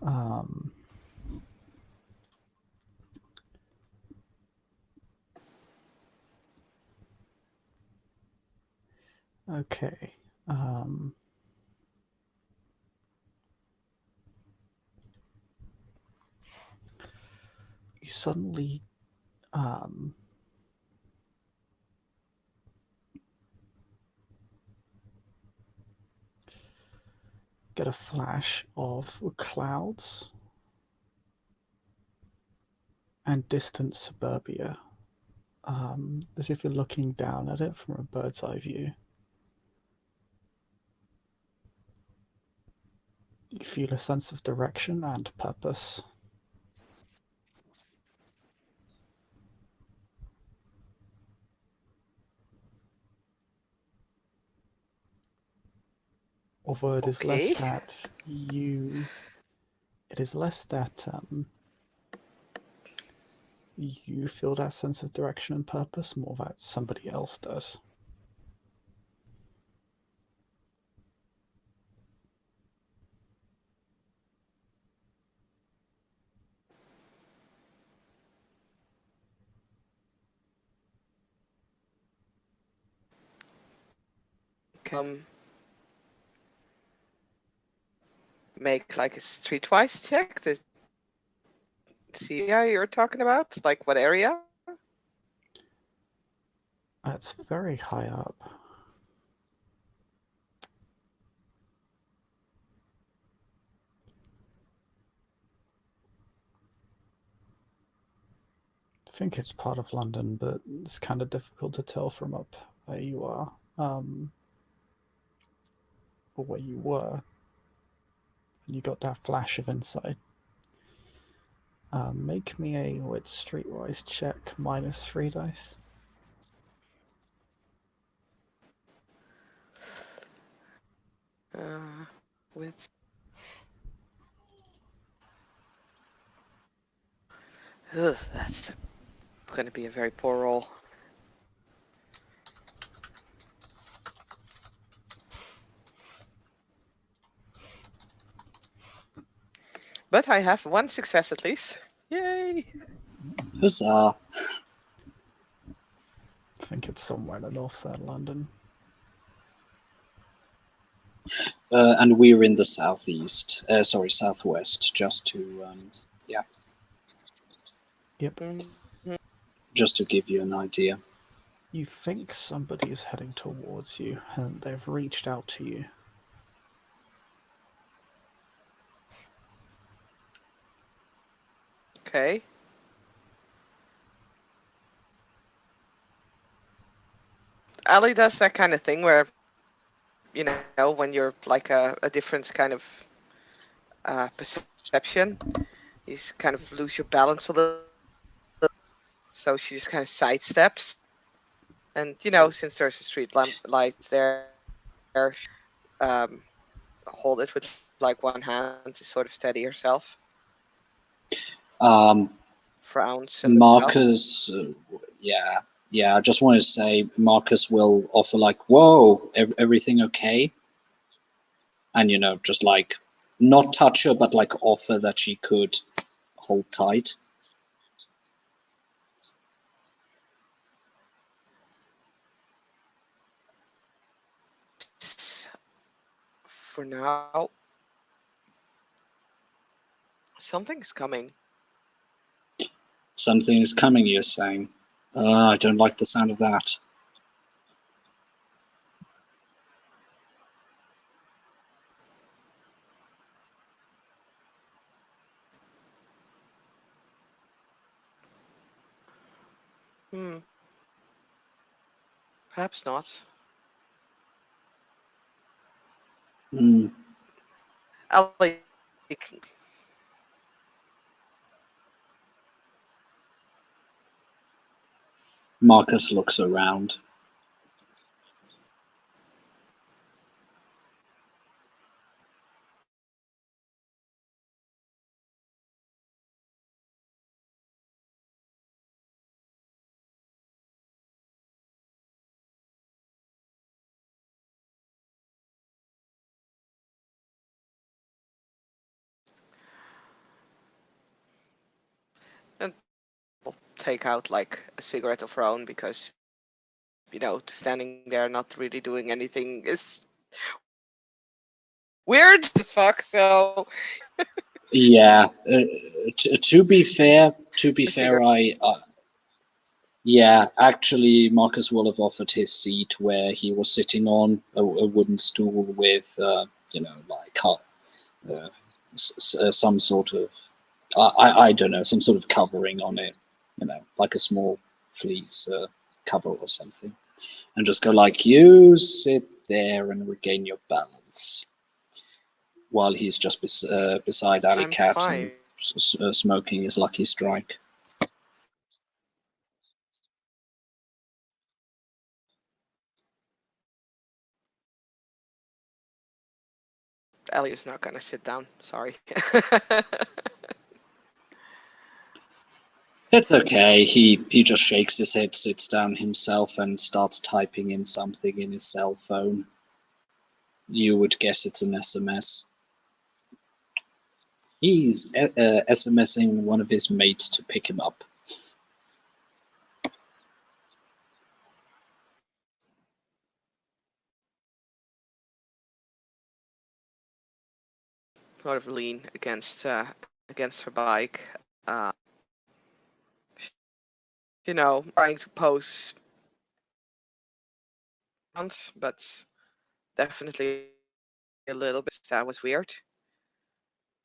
okay. You suddenly get a flash of clouds and distant suburbia, as if you're looking down at it from a bird's eye view. You feel a sense of direction and purpose. Although it is less okay. that it is less that you feel that sense of direction and purpose, more that somebody else does. Make like a streetwise check to see how you're talking about. Like what area? It's very high up. I think it's part of London, but it's kind of difficult to tell from up where you are, or where you were. And you got that flash of insight. Make me a wit streetwise check minus 3 dice. With that's going to be a very poor roll. But I have one success at least. Yay! Huzzah! I think it's somewhere in the north side of London. And we're in the southeast. Southwest. Just to Yep. Mhm. just to give you an idea. You think somebody is heading towards you, and they've reached out to you. Okay. Ali does that kind of thing where, when you're like a different kind of perception, you just kind of lose your balance a little. So she just kind of sidesteps. And, since there's a street light there, um, hold it with like one hand to sort of steady herself. Um, frowns a little. Marcus, yeah. I just wanted to say Marcus will offer like, "Whoa, everything okay?" And just like not touch her, but like offer that she could hold tight. For now, something's coming. Something is coming, you're saying. I don't like the sound of that. Perhaps not. Ellie, Marcus looks around. and will take out like a cigarette of her own because standing there not really doing anything is weird as fuck. So Yeah. To be fair, yeah, actually, Marcus will have offered his seat where he was sitting on a wooden stool with, like some sort of, I don't know, some sort of covering on it, like a small fleece cover or something, and just go like, you sit there and regain your balance, while he's just beside Alley I'm Cat fine. and smoking his Lucky Strike. Ellie is not gonna sit down. Sorry. It's okay. He just shakes his head, sits down himself, and starts typing in something in his cell phone. You would guess it's an SMS. He's SMSing one of his mates to pick him up. Sort of lean against her bike. Trying to pose once, but definitely a little bit. That was weird.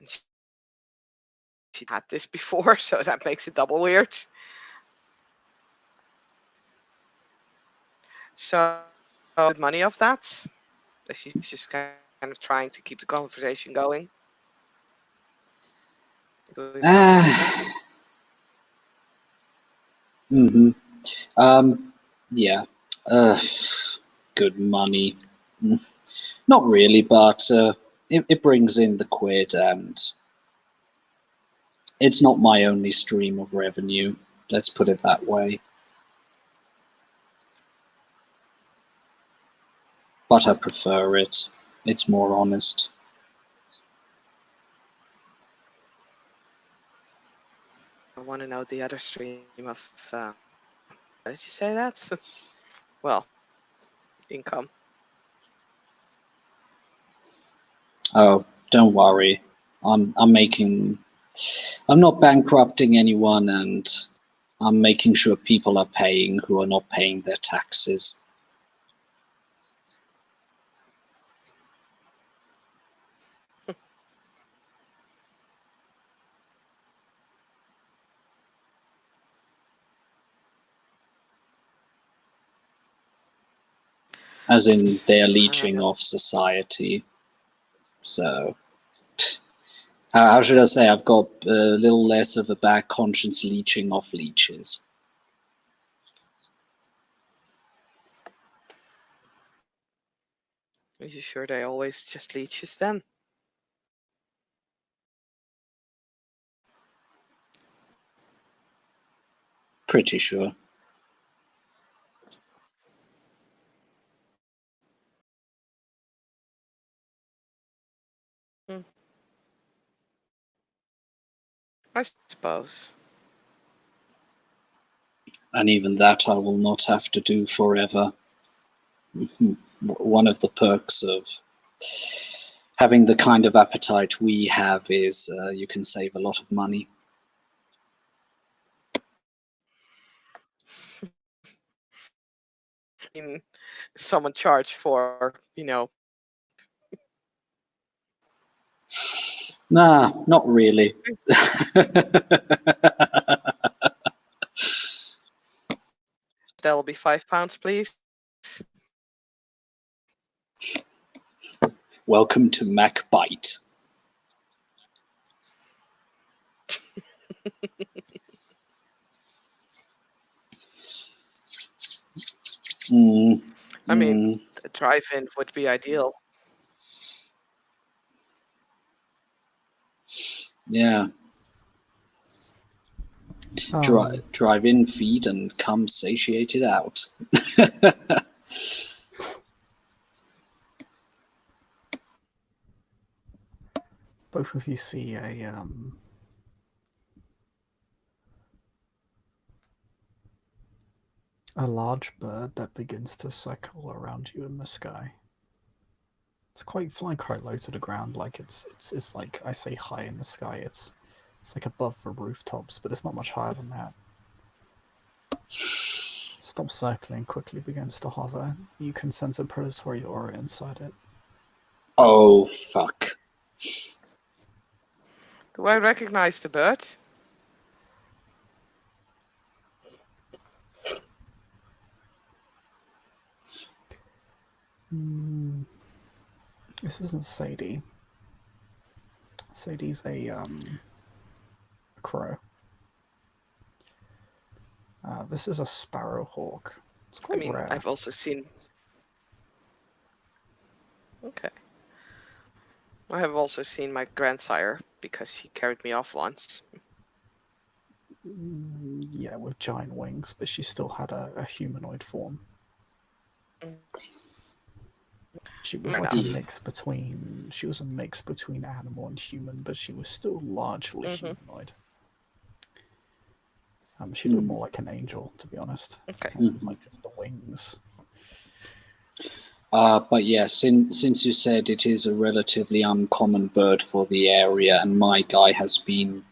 And she had this before, so that makes it double weird. So, money off that. She's just kind of trying to keep the conversation going. Doing something with that. Yeah. Good money. Not really, but it brings in the quid, and it's not my only stream of revenue. Let's put it that way. But I prefer it. It's more honest. I want to know the other stream of. How did you say that? Well, income. Oh, don't worry. I'm not bankrupting anyone, and I'm making sure people are paying who are not paying their taxes. As in, they're leeching off society. So, how should I say? I've got a little less of a bad conscience leeching off leeches. Are you sure they always just leeches then? Pretty sure. I suppose. And even that I will not have to do forever. One of the perks of having the kind of appetite we have is you can save a lot of money. Someone charged for, Nah, not really. That'll be £5, please. Welcome to Mac Bite. I mean, a drive-in would be ideal. Yeah. Drive in, feed, and come satiated out. Both of you see a large bird that begins to cycle around you in the sky. It's flying quite low to the ground, like it's like, I say high in the sky, it's like above the rooftops, but it's not much higher than that. Stops circling, quickly begins to hover. You can sense a predatory aura inside it. Oh, fuck. Do I recognize the bird? This isn't Sadie. Sadie's a crow. This is a sparrowhawk. It's quite rare. I've also seen... Okay. I have also seen my grandsire, because she carried me off once. Yeah, with giant wings, but she still had a humanoid form. She was like a mix between... She was a mix between animal and human, but she was still largely humanoid. She looked more like an angel, to be honest. Okay. Like just the wings. But yeah, since you said it is a relatively uncommon bird for the area, and my guy has been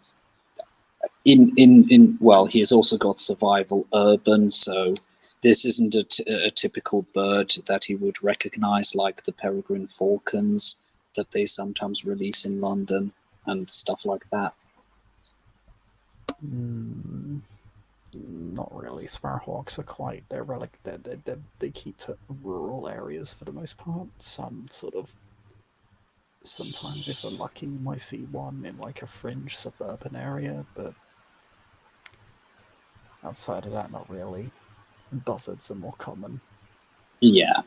well, he has also got survival urban, so this isn't a typical bird that he would recognize, like the peregrine falcons that they sometimes release in London and stuff like that. Not really. Sparrowhawks are quite... They keep to rural areas for the most part. Sometimes if you're lucky, you might see one in like a fringe suburban area, but outside of that, not really. Buzzards are more common. Yeah.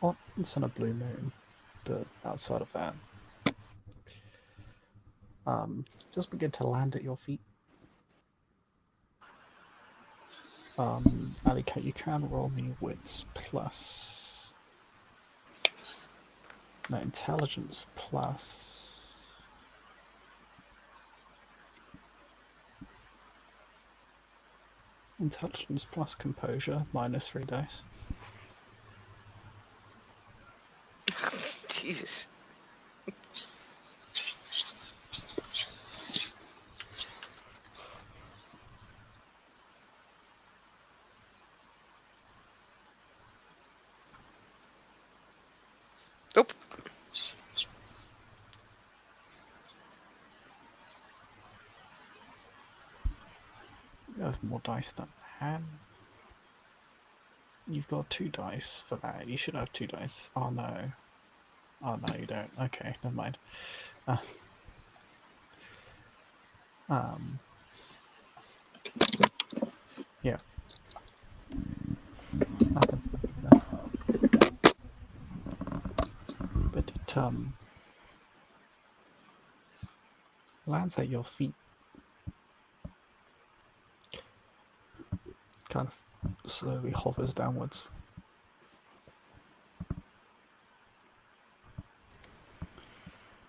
Once in a blue moon, but outside of that, just begin to land at your feet. Alika, you can roll me wits plus... No, intelligence plus... Intelligence plus composure, minus 3 dice. Jesus. Nope. You have more dice than that. You've got 2 dice for that. You should have 2 dice. Oh no. Oh no, you don't. Okay, never mind. Yeah. Nothing's been there. But it lands at your feet. kind of slowly hovers downwards.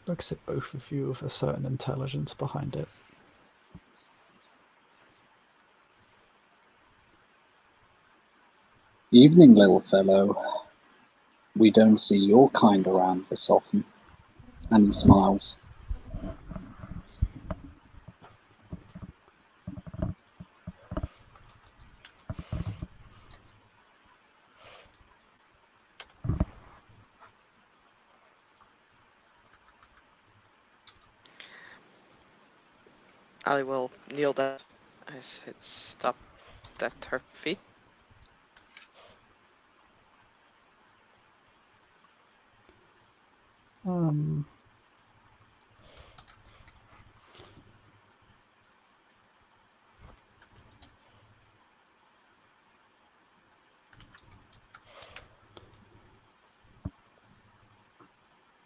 Looks at both of you with a certain intelligence behind it. Evening, little fellow. We don't see your kind around this often. And he smiles. Ali will kneel down as it stopped at her feet.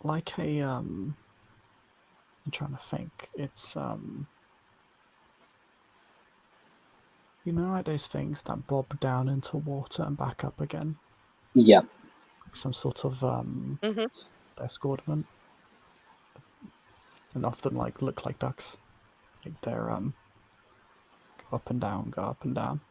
Like I'm trying to think. It's you know, like those things that bob down into water and back up again. Yep. Some sort of Mm-hmm. escortment, and often like look like ducks. Like they're go up and down, go up and down.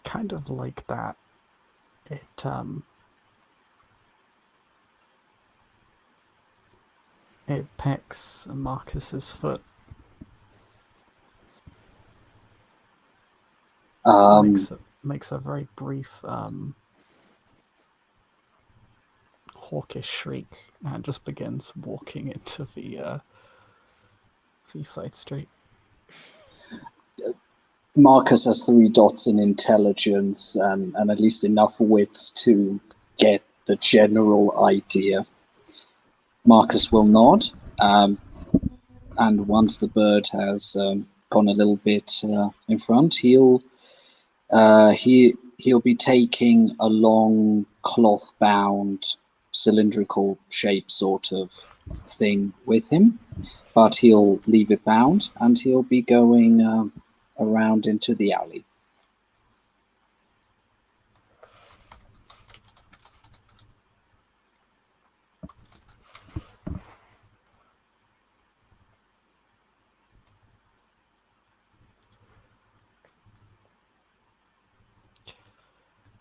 Kind of like that. It pecks Marcus's foot. Makes a very brief hawkish shriek and just begins walking into the side street. Marcus has 3 dots in intelligence and at least enough wits to get the general idea. Marcus will nod, and once the bird has gone a little bit in front, he'll be taking a long cloth-bound cylindrical shape sort of thing with him, but he'll leave it bound and he'll be going around into the alley.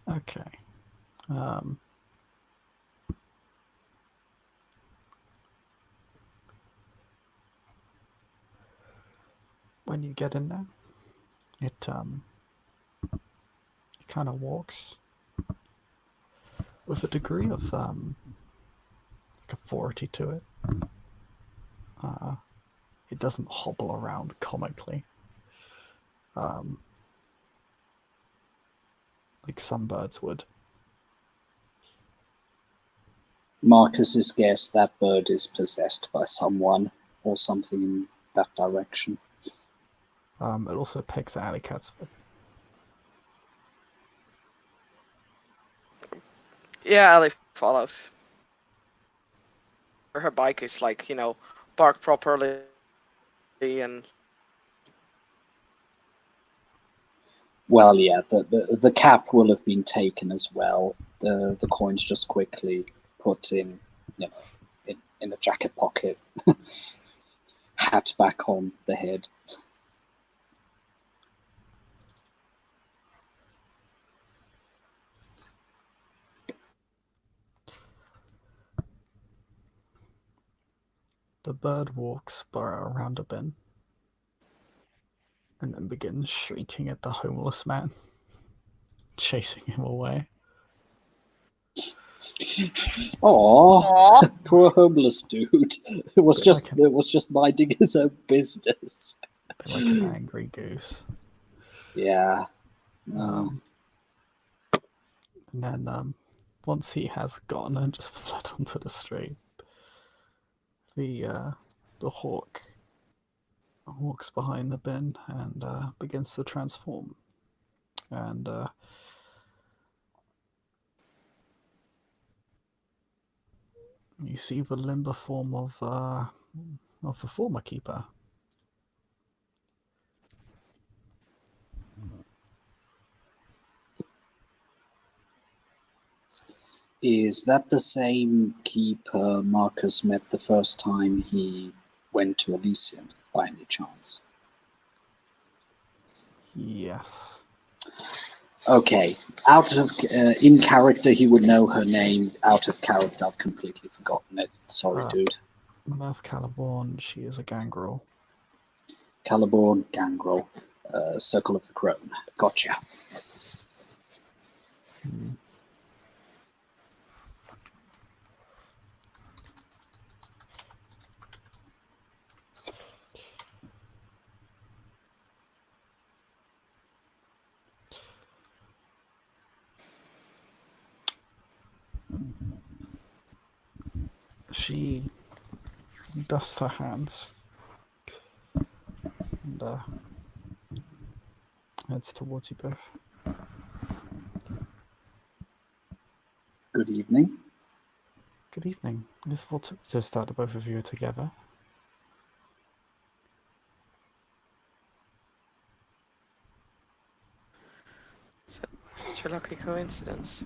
Okay. When you get in there, it kind of walks with a degree of authority to it. It doesn't hobble around comically, like some birds would. Marcus's guess that bird is possessed by someone or something in that direction. It also pecks at Alley Cat's foot. Yeah, Ali follows. Her bike is like, parked properly and Well, yeah, the cap will have been taken as well. The coins just quickly put in, in a jacket pocket, hat back on the head. The bird walks around a bend and then begins shrieking at the homeless man, chasing him away. Oh, poor homeless dude. It was just minding his own business. Like an angry goose. Yeah. And then once he has gone and just fled onto the street, the hawk walks behind the bin and begins to transform. And You see the limber form of the former keeper. Is that the same keeper Marcus met the first time he went to Elysium, by any chance? Yes. Okay, out of in character he would know her name. Out of character, I've completely forgotten it. Sorry, dude. Mirth Caliborn, she is a gangrel. Caliborn, Gangrel, Circle of the Crone. Gotcha. She dusts her hands and heads towards you both. Good evening. Good evening. It's fortuitous that the both of you are together. Such a lucky coincidence.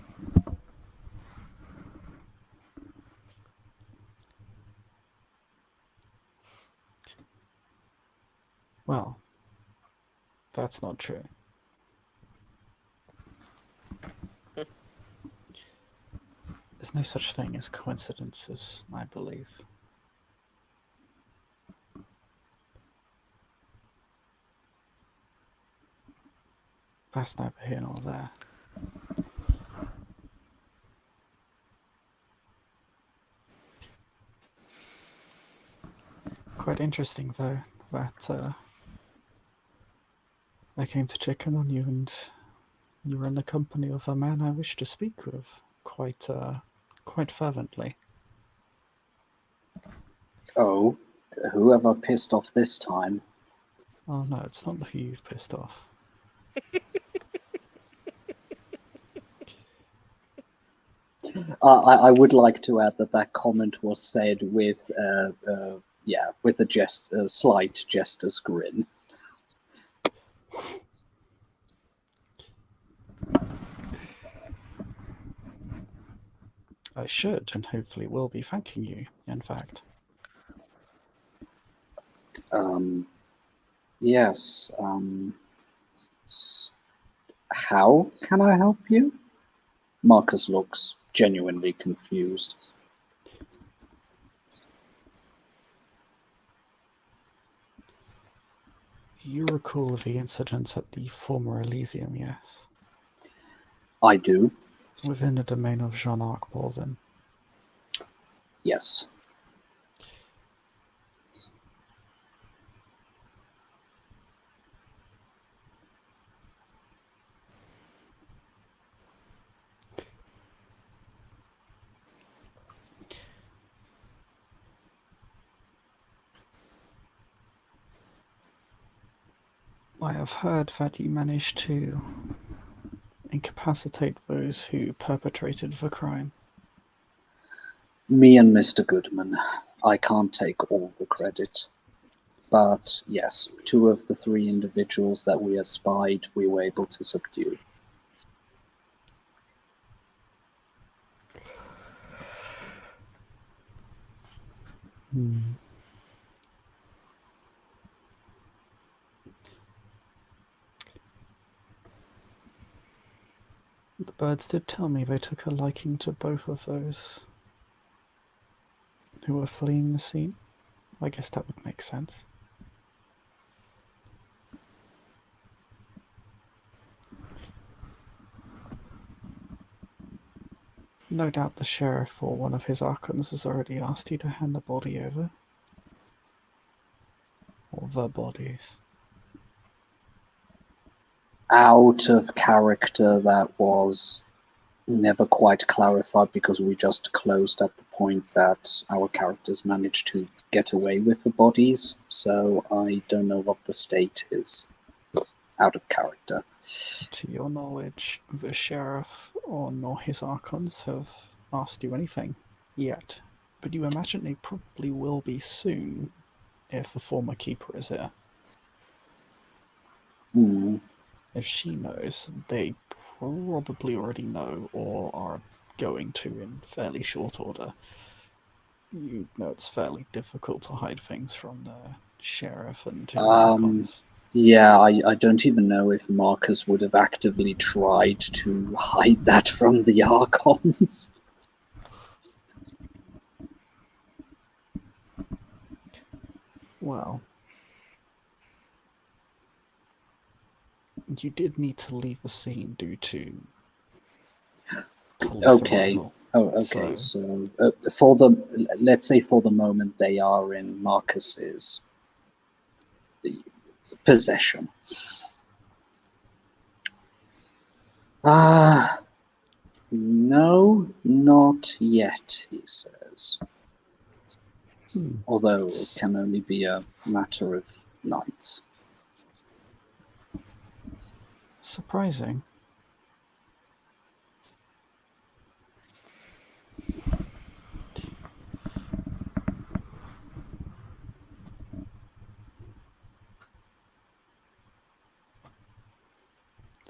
Well, that's not true. There's no such thing as coincidences, I believe. That's neither here nor there. Quite interesting, though, that I came to check in on you, and you were in the company of a man I wish to speak with quite fervently. Oh, whoever pissed off this time. Oh no, it's not who you've pissed off. I would like to add that comment was said with with a slight jester's grin. I should, and hopefully will be thanking you, in fact. Yes. How can I help you? Marcus looks genuinely confused. You recall the incident at the former Elysium, yes? I do. Within the domain of Jean-Arc Borvin. Yes. I have heard that you managed to incapacitate those who perpetrated the crime. Me and Mr. Goodman. I can't take all the credit. But yes, 2 of the 3 individuals that we had spied, we were able to subdue. The birds did tell me they took a liking to both of those who were fleeing the scene. I guess that would make sense. No doubt the sheriff or one of his archons has already asked you to hand the body over. Or the bodies. Out of character, that was never quite clarified because we just closed at the point that our characters managed to get away with the bodies, so I don't know what the state is. Out of character. To your knowledge, the sheriff or nor his archons have asked you anything yet, but you imagine they probably will be soon if the former keeper is here. Hmm. If she knows, they probably already know or are going to in fairly short order. You know it's fairly difficult to hide things from the sheriff and the Archons. Yeah, I don't even know if Marcus would have actively tried to hide that from the Archons. Well, you did need to leave the scene due to police Okay. arrival. Oh, okay. So, for the let's say for the moment they are in Marcus's possession. No, not yet, he says. Although it can only be a matter of nights. Surprising.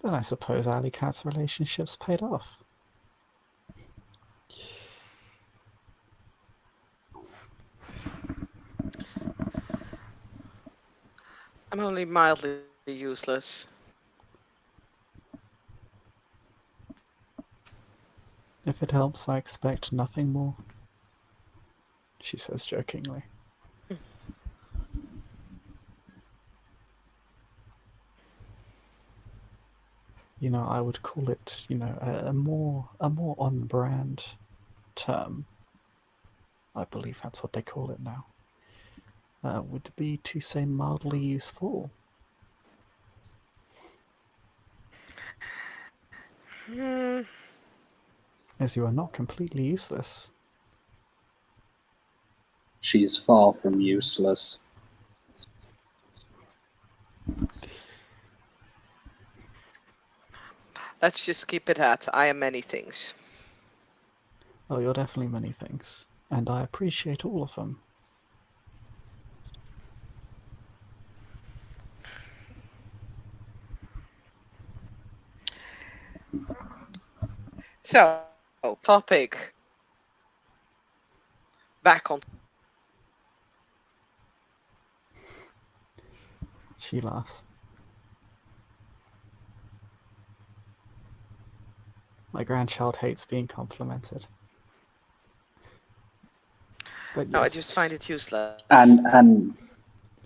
Then I suppose Alley Cat's relationship's paid off. I'm only mildly useless. If it helps, I expect nothing more, she says jokingly. You know, I would call it, a more on-brand term. I believe that's what they call it now. Would be to say mildly useful. As you are not completely useless. She's far from useless. Let's just keep it at I am many things. Oh, you're definitely many things, and I appreciate all of them. So, topic. Back on. She laughs. My grandchild hates being complimented. But No, I yes, just find it useless. And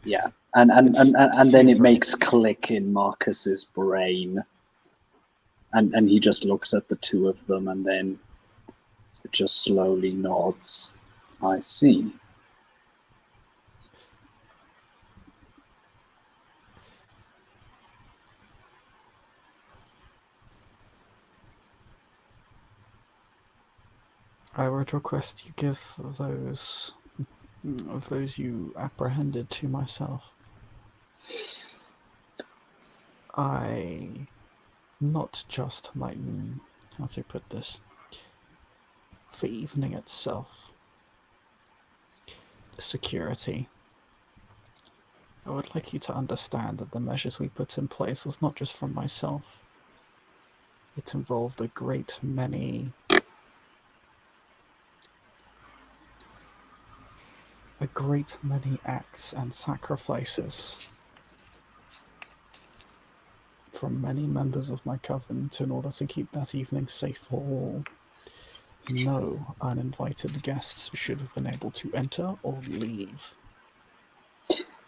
yeah. And then she's it right. makes click in Marcus's brain. And he just looks at the two of them and then just slowly nods. I see. I would request you give those you apprehended to myself. I not just my how to put this. The evening itself, the security. I would like you to understand that the measures we put in place was not just from myself. It involved a great many acts and sacrifices from many members of my covenant in order to keep that evening safe for all. No uninvited guests should have been able to enter or leave.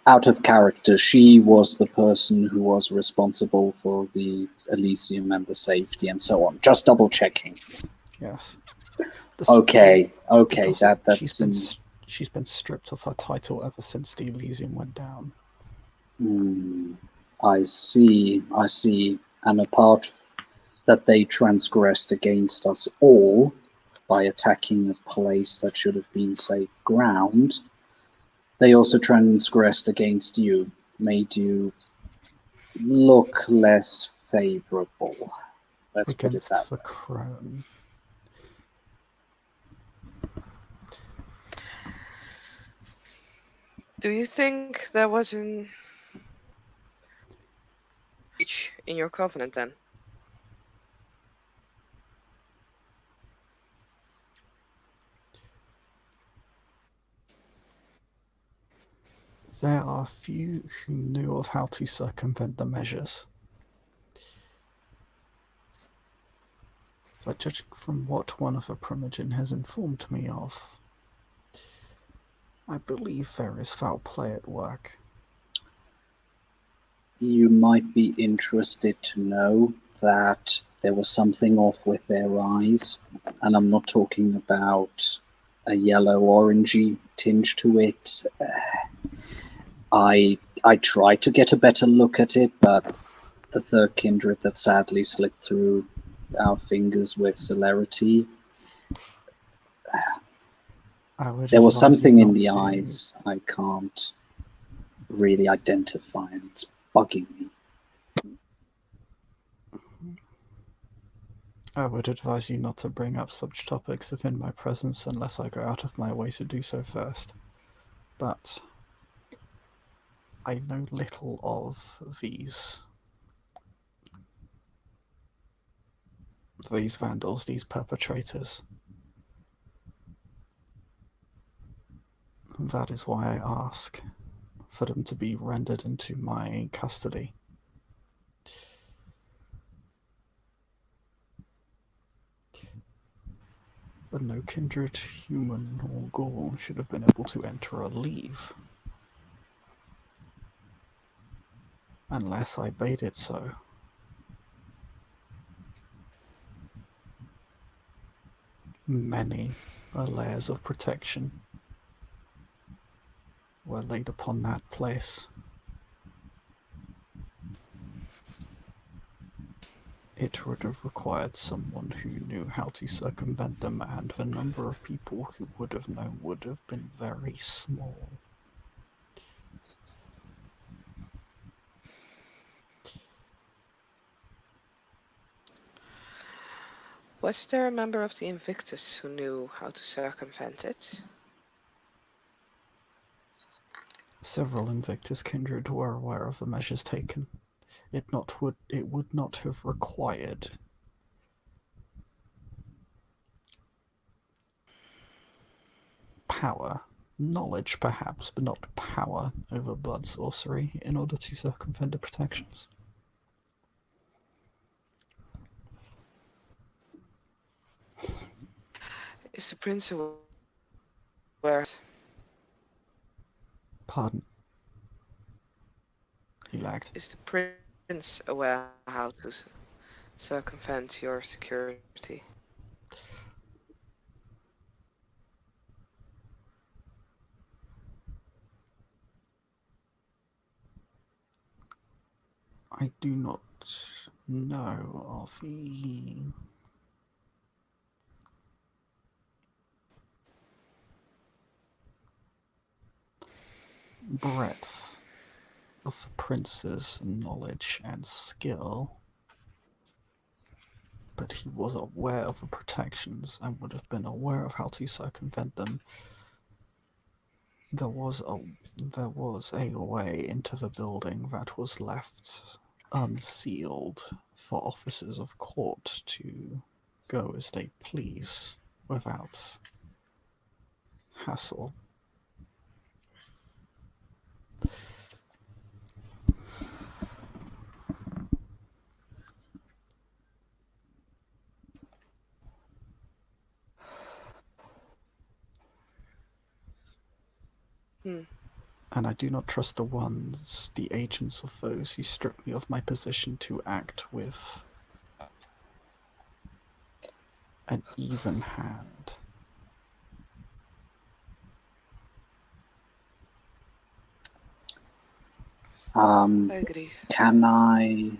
Out of character, she was the person who was responsible for the Elysium and the safety and so on. Just double checking. Yes. Okay, She's been stripped of her title ever since the Elysium went down. I see. And apart that they transgressed against us all by attacking a place that should have been safe ground, they also transgressed against you, made you look less favorable. Let's put it Against that the way. crown. Do you think there was an breach in your covenant then? There are few who knew of how to circumvent the measures. But judging from what one of the Primogen has informed me of, I believe there is foul play at work. You might be interested to know that there was something off with their eyes, and I'm not talking about a yellow-orangey tinge to it. I tried to get a better look at it, but the third kindred that sadly slipped through our fingers with celerity, there was something in the eyes I can't really identify, and it's bugging me. I would advise you not to bring up such topics within my presence unless I go out of my way to do so first. But I know little of these vandals, these perpetrators. That is why I ask for them to be rendered into my custody. But no kindred, human or Gaul, should have been able to enter or leave. Unless I bade it so. Many layers of protection were laid upon that place. It would have required someone who knew how to circumvent them, and the number of people who would have known would have been very small. Was there a member of the Invictus who knew how to circumvent it? Several Invictus kindred were aware of the measures taken. It would not have required power, knowledge perhaps, but not power over blood sorcery in order to circumvent the protections. Is the prince aware? Pardon? He lagged. Is the prince aware how to circumvent your security? I do not know of the breadth of the prince's knowledge and skill, but he was aware of the protections and would have been aware of how to circumvent them. There was a way into the building that was left unsealed for officers of court to go as they please without hassle. And I do not trust the agents of those who strip me of my position to act with an even hand. I agree. Can I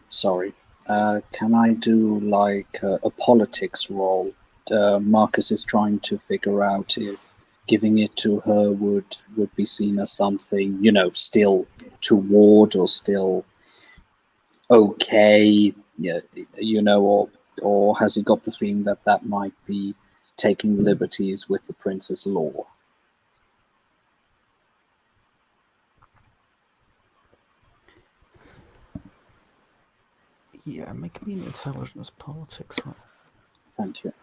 do like a politics role? Marcus is trying to figure out if giving it to her would be seen as something, still toward or still okay, yeah, or has he got the feeling that might be taking liberties with the prince's law? Yeah, make me an intelligence politics roll. Thank you.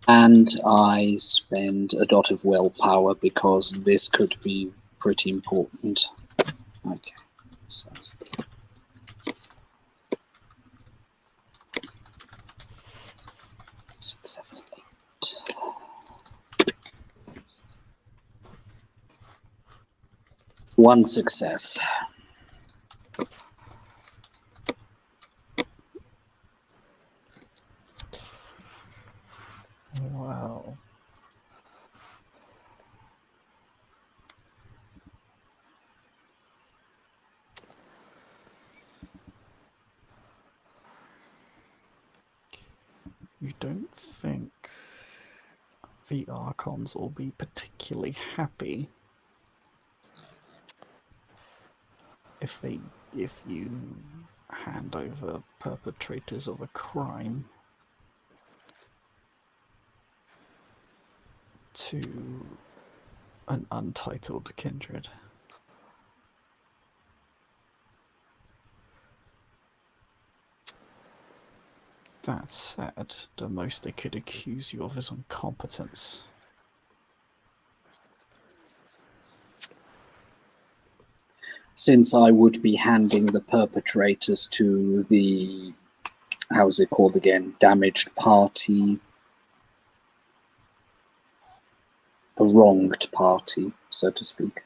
And I spend a dot of willpower because this could be pretty important. Okay, so. Six, 7, 8. One success. Wow. You don't think the Archons will be particularly happy if you hand over perpetrators of a crime to an untitled kindred. That said, the most they could accuse you of is incompetence. Since I would be handing the perpetrators to the, how's it called again, damaged party, the wronged party, so to speak.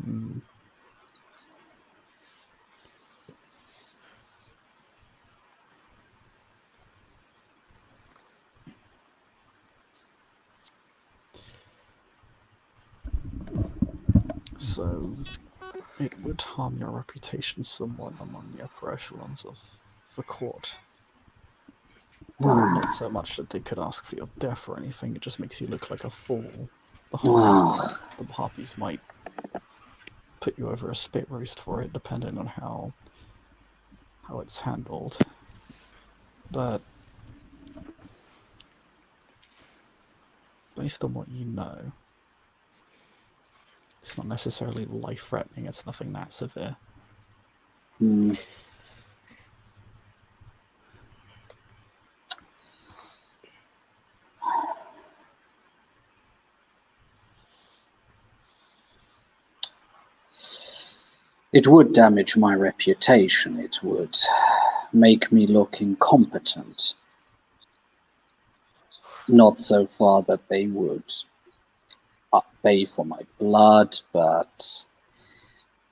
Mm. So it would harm your reputation somewhat among the upper echelons of the court. But not so much that they could ask for your death or anything, it just makes you look like a fool. The harpies might put you over a spit roast for it, depending on how it's handled. But based on what you know, it's not necessarily life-threatening, it's nothing that severe. Mm. It would damage my reputation. It would make me look incompetent. Not so far that they would pay for my blood, but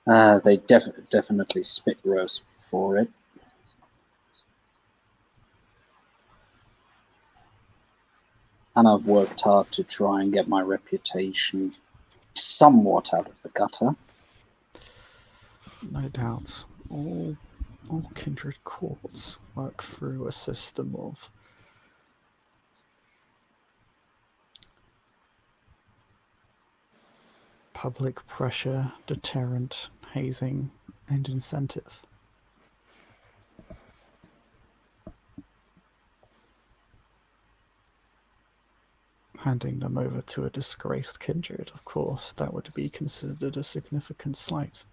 they definitely spit roast for it. And I've worked hard to try and get my reputation somewhat out of the gutter. No doubt. All kindred courts work through a system of public pressure, deterrent, hazing, and incentive. Handing them over to a disgraced kindred, of course, that would be considered a significant slight.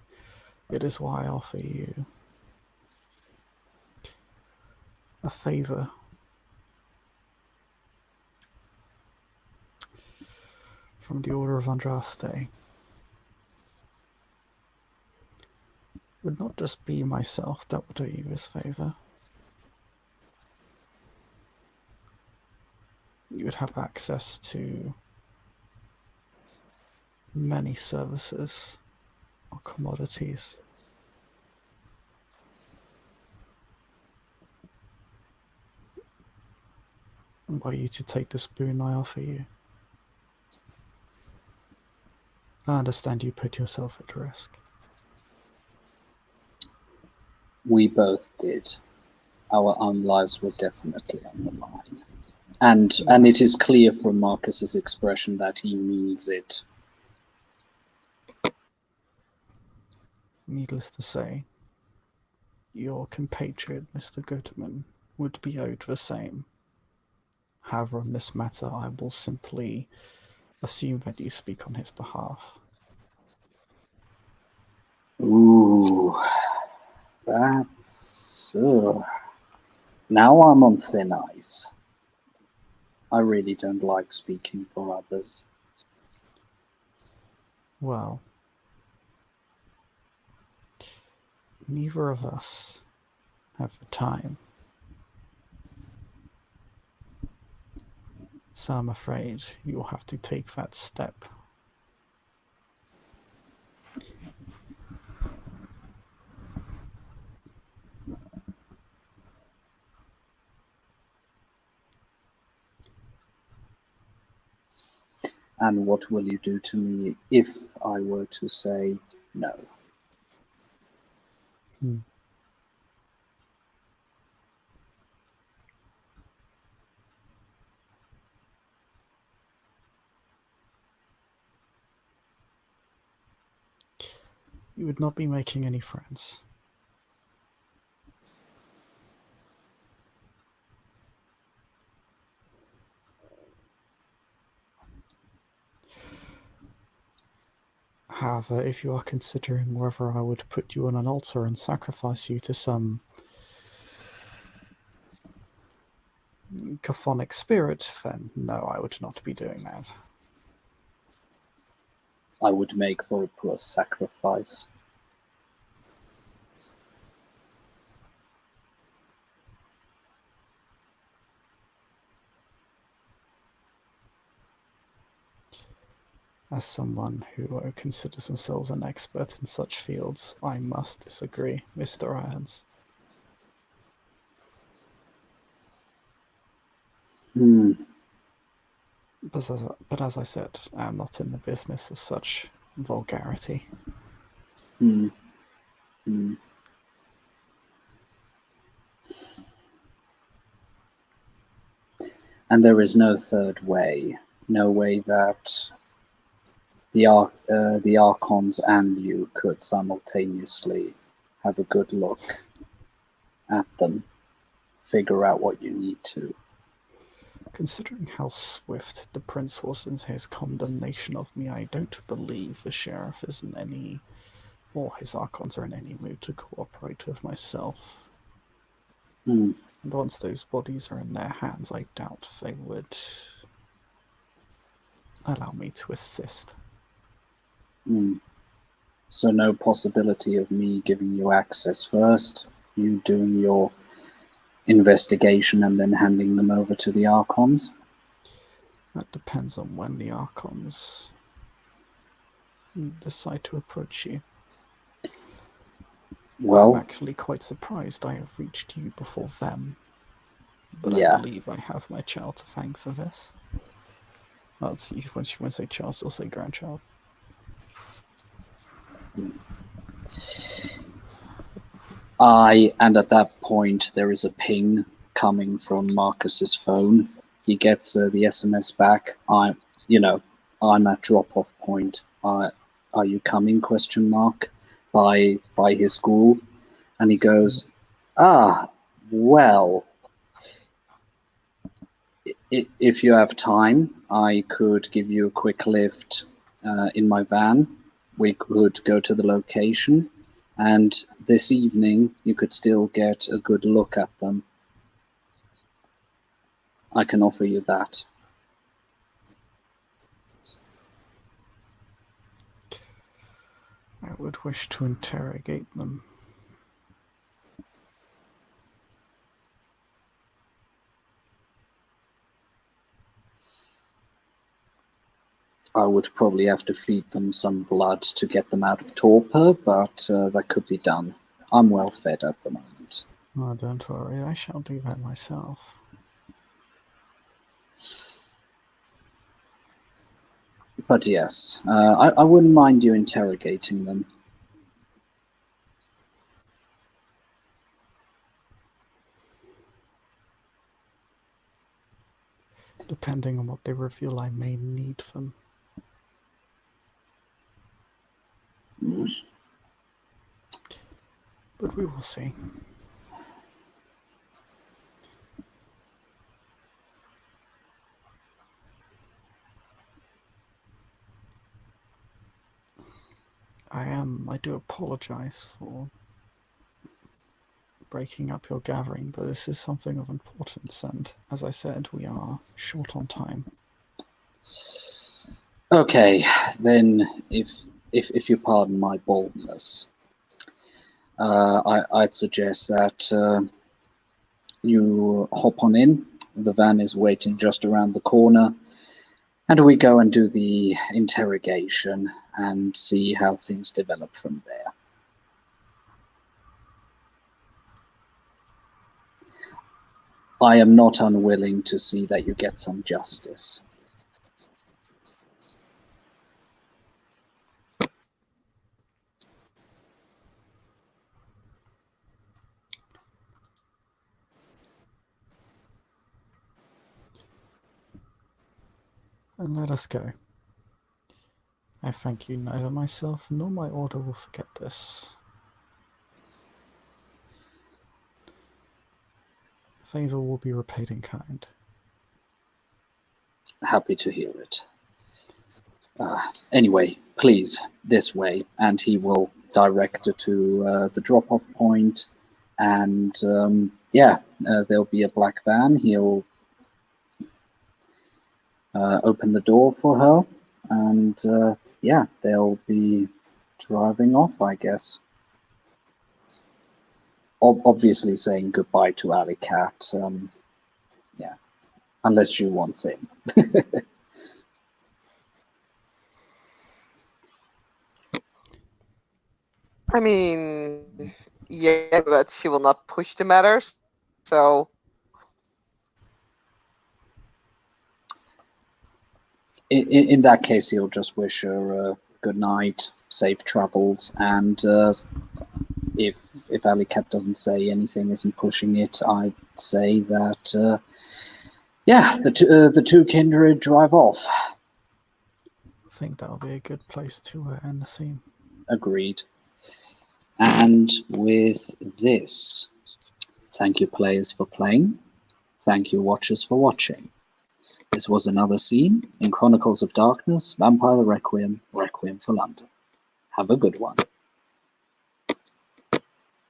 It is why I offer you a favor. From the Order of Andraste. Would not just be myself that would do you this favor. You would have access to many services or commodities. And by you to take this boon I offer you, I understand you put yourself at risk. We both did. Our own lives were definitely on the line. And it is clear from Marcus's expression that he means it. Needless to say, your compatriot, Mr. Goodman, would be owed the same. However, in this matter, I will simply assume that you speak on his behalf. Ooh, that's... Now I'm on thin ice. I really don't like speaking for others. Well, neither of us have the time. So I'm afraid you'll have to take that step. And what will you do to me if I were to say no? You would not be making any friends. However, if you are considering whether I would put you on an altar and sacrifice you to some chthonic spirit, then no, I would not be doing that. I would make for a poor sacrifice. As someone who considers themselves an expert in such fields, I must disagree, Mr. Irons. But as I said, I am not in the business of such vulgarity. Hmm. Hmm. And there is no third way. No way that the Archons and you could simultaneously have a good look at them, figure out what you need to. Considering how swift the prince was in his condemnation of me, I don't believe the sheriff is in any, or his archons are in any mood to cooperate with myself. And once those bodies are in their hands, I doubt they would allow me to assist. So no possibility of me giving you access first, you doing your investigation and then handing them over to the Archons? That depends on when the archons decide to approach you. Well, I'm actually quite surprised I have reached you before them. But I yeah. believe I have my child to thank for this. Well, see, when you say child, I'll say grandchild. And at that point, there is a ping coming from Marcus's phone. He gets the SMS back. I'm at drop-off point. Are you coming? Question mark. By his school, and he goes, well, if you have time, I could give you a quick lift in my van. We could go to the location, and this evening you could still get a good look at them. I can offer you that. I would wish to interrogate them. I would probably have to feed them some blood to get them out of torpor, but that could be done. I'm well fed at the moment. Oh, don't worry, I shall do that myself. But yes, I wouldn't mind you interrogating them. Depending on what they reveal, I may need them. But we will see. I do apologize for breaking up your gathering, but this is something of importance, and as I said, we are short on time. Okay, then if you pardon my boldness, I'd suggest that you hop on in. The van is waiting just around the corner, and we go and do the interrogation and see how things develop from there. I am not unwilling to see that you get some justice. And let us go. I thank you, neither myself nor my order will forget this. Favor will be repaid in kind. Happy to hear it. Anyway, please, this way, and he will direct her to the drop-off point. And there'll be a black van. He'll open the door for her, and they'll be driving off, I guess. Obviously saying goodbye to Alley Cat. Unless she wants in. I mean, yeah, but she will not push the matters, so... In that case, he'll just wish her good night, safe travels, and if Alley Cat doesn't say anything, isn't pushing it, I'd say that the two kindred drive off. I think that'll be a good place to end the scene. Agreed. And with this, thank you players for playing. Thank you watchers for watching. This was another scene in Chronicles of Darkness, Vampire the Requiem, Requiem for London. Have a good one.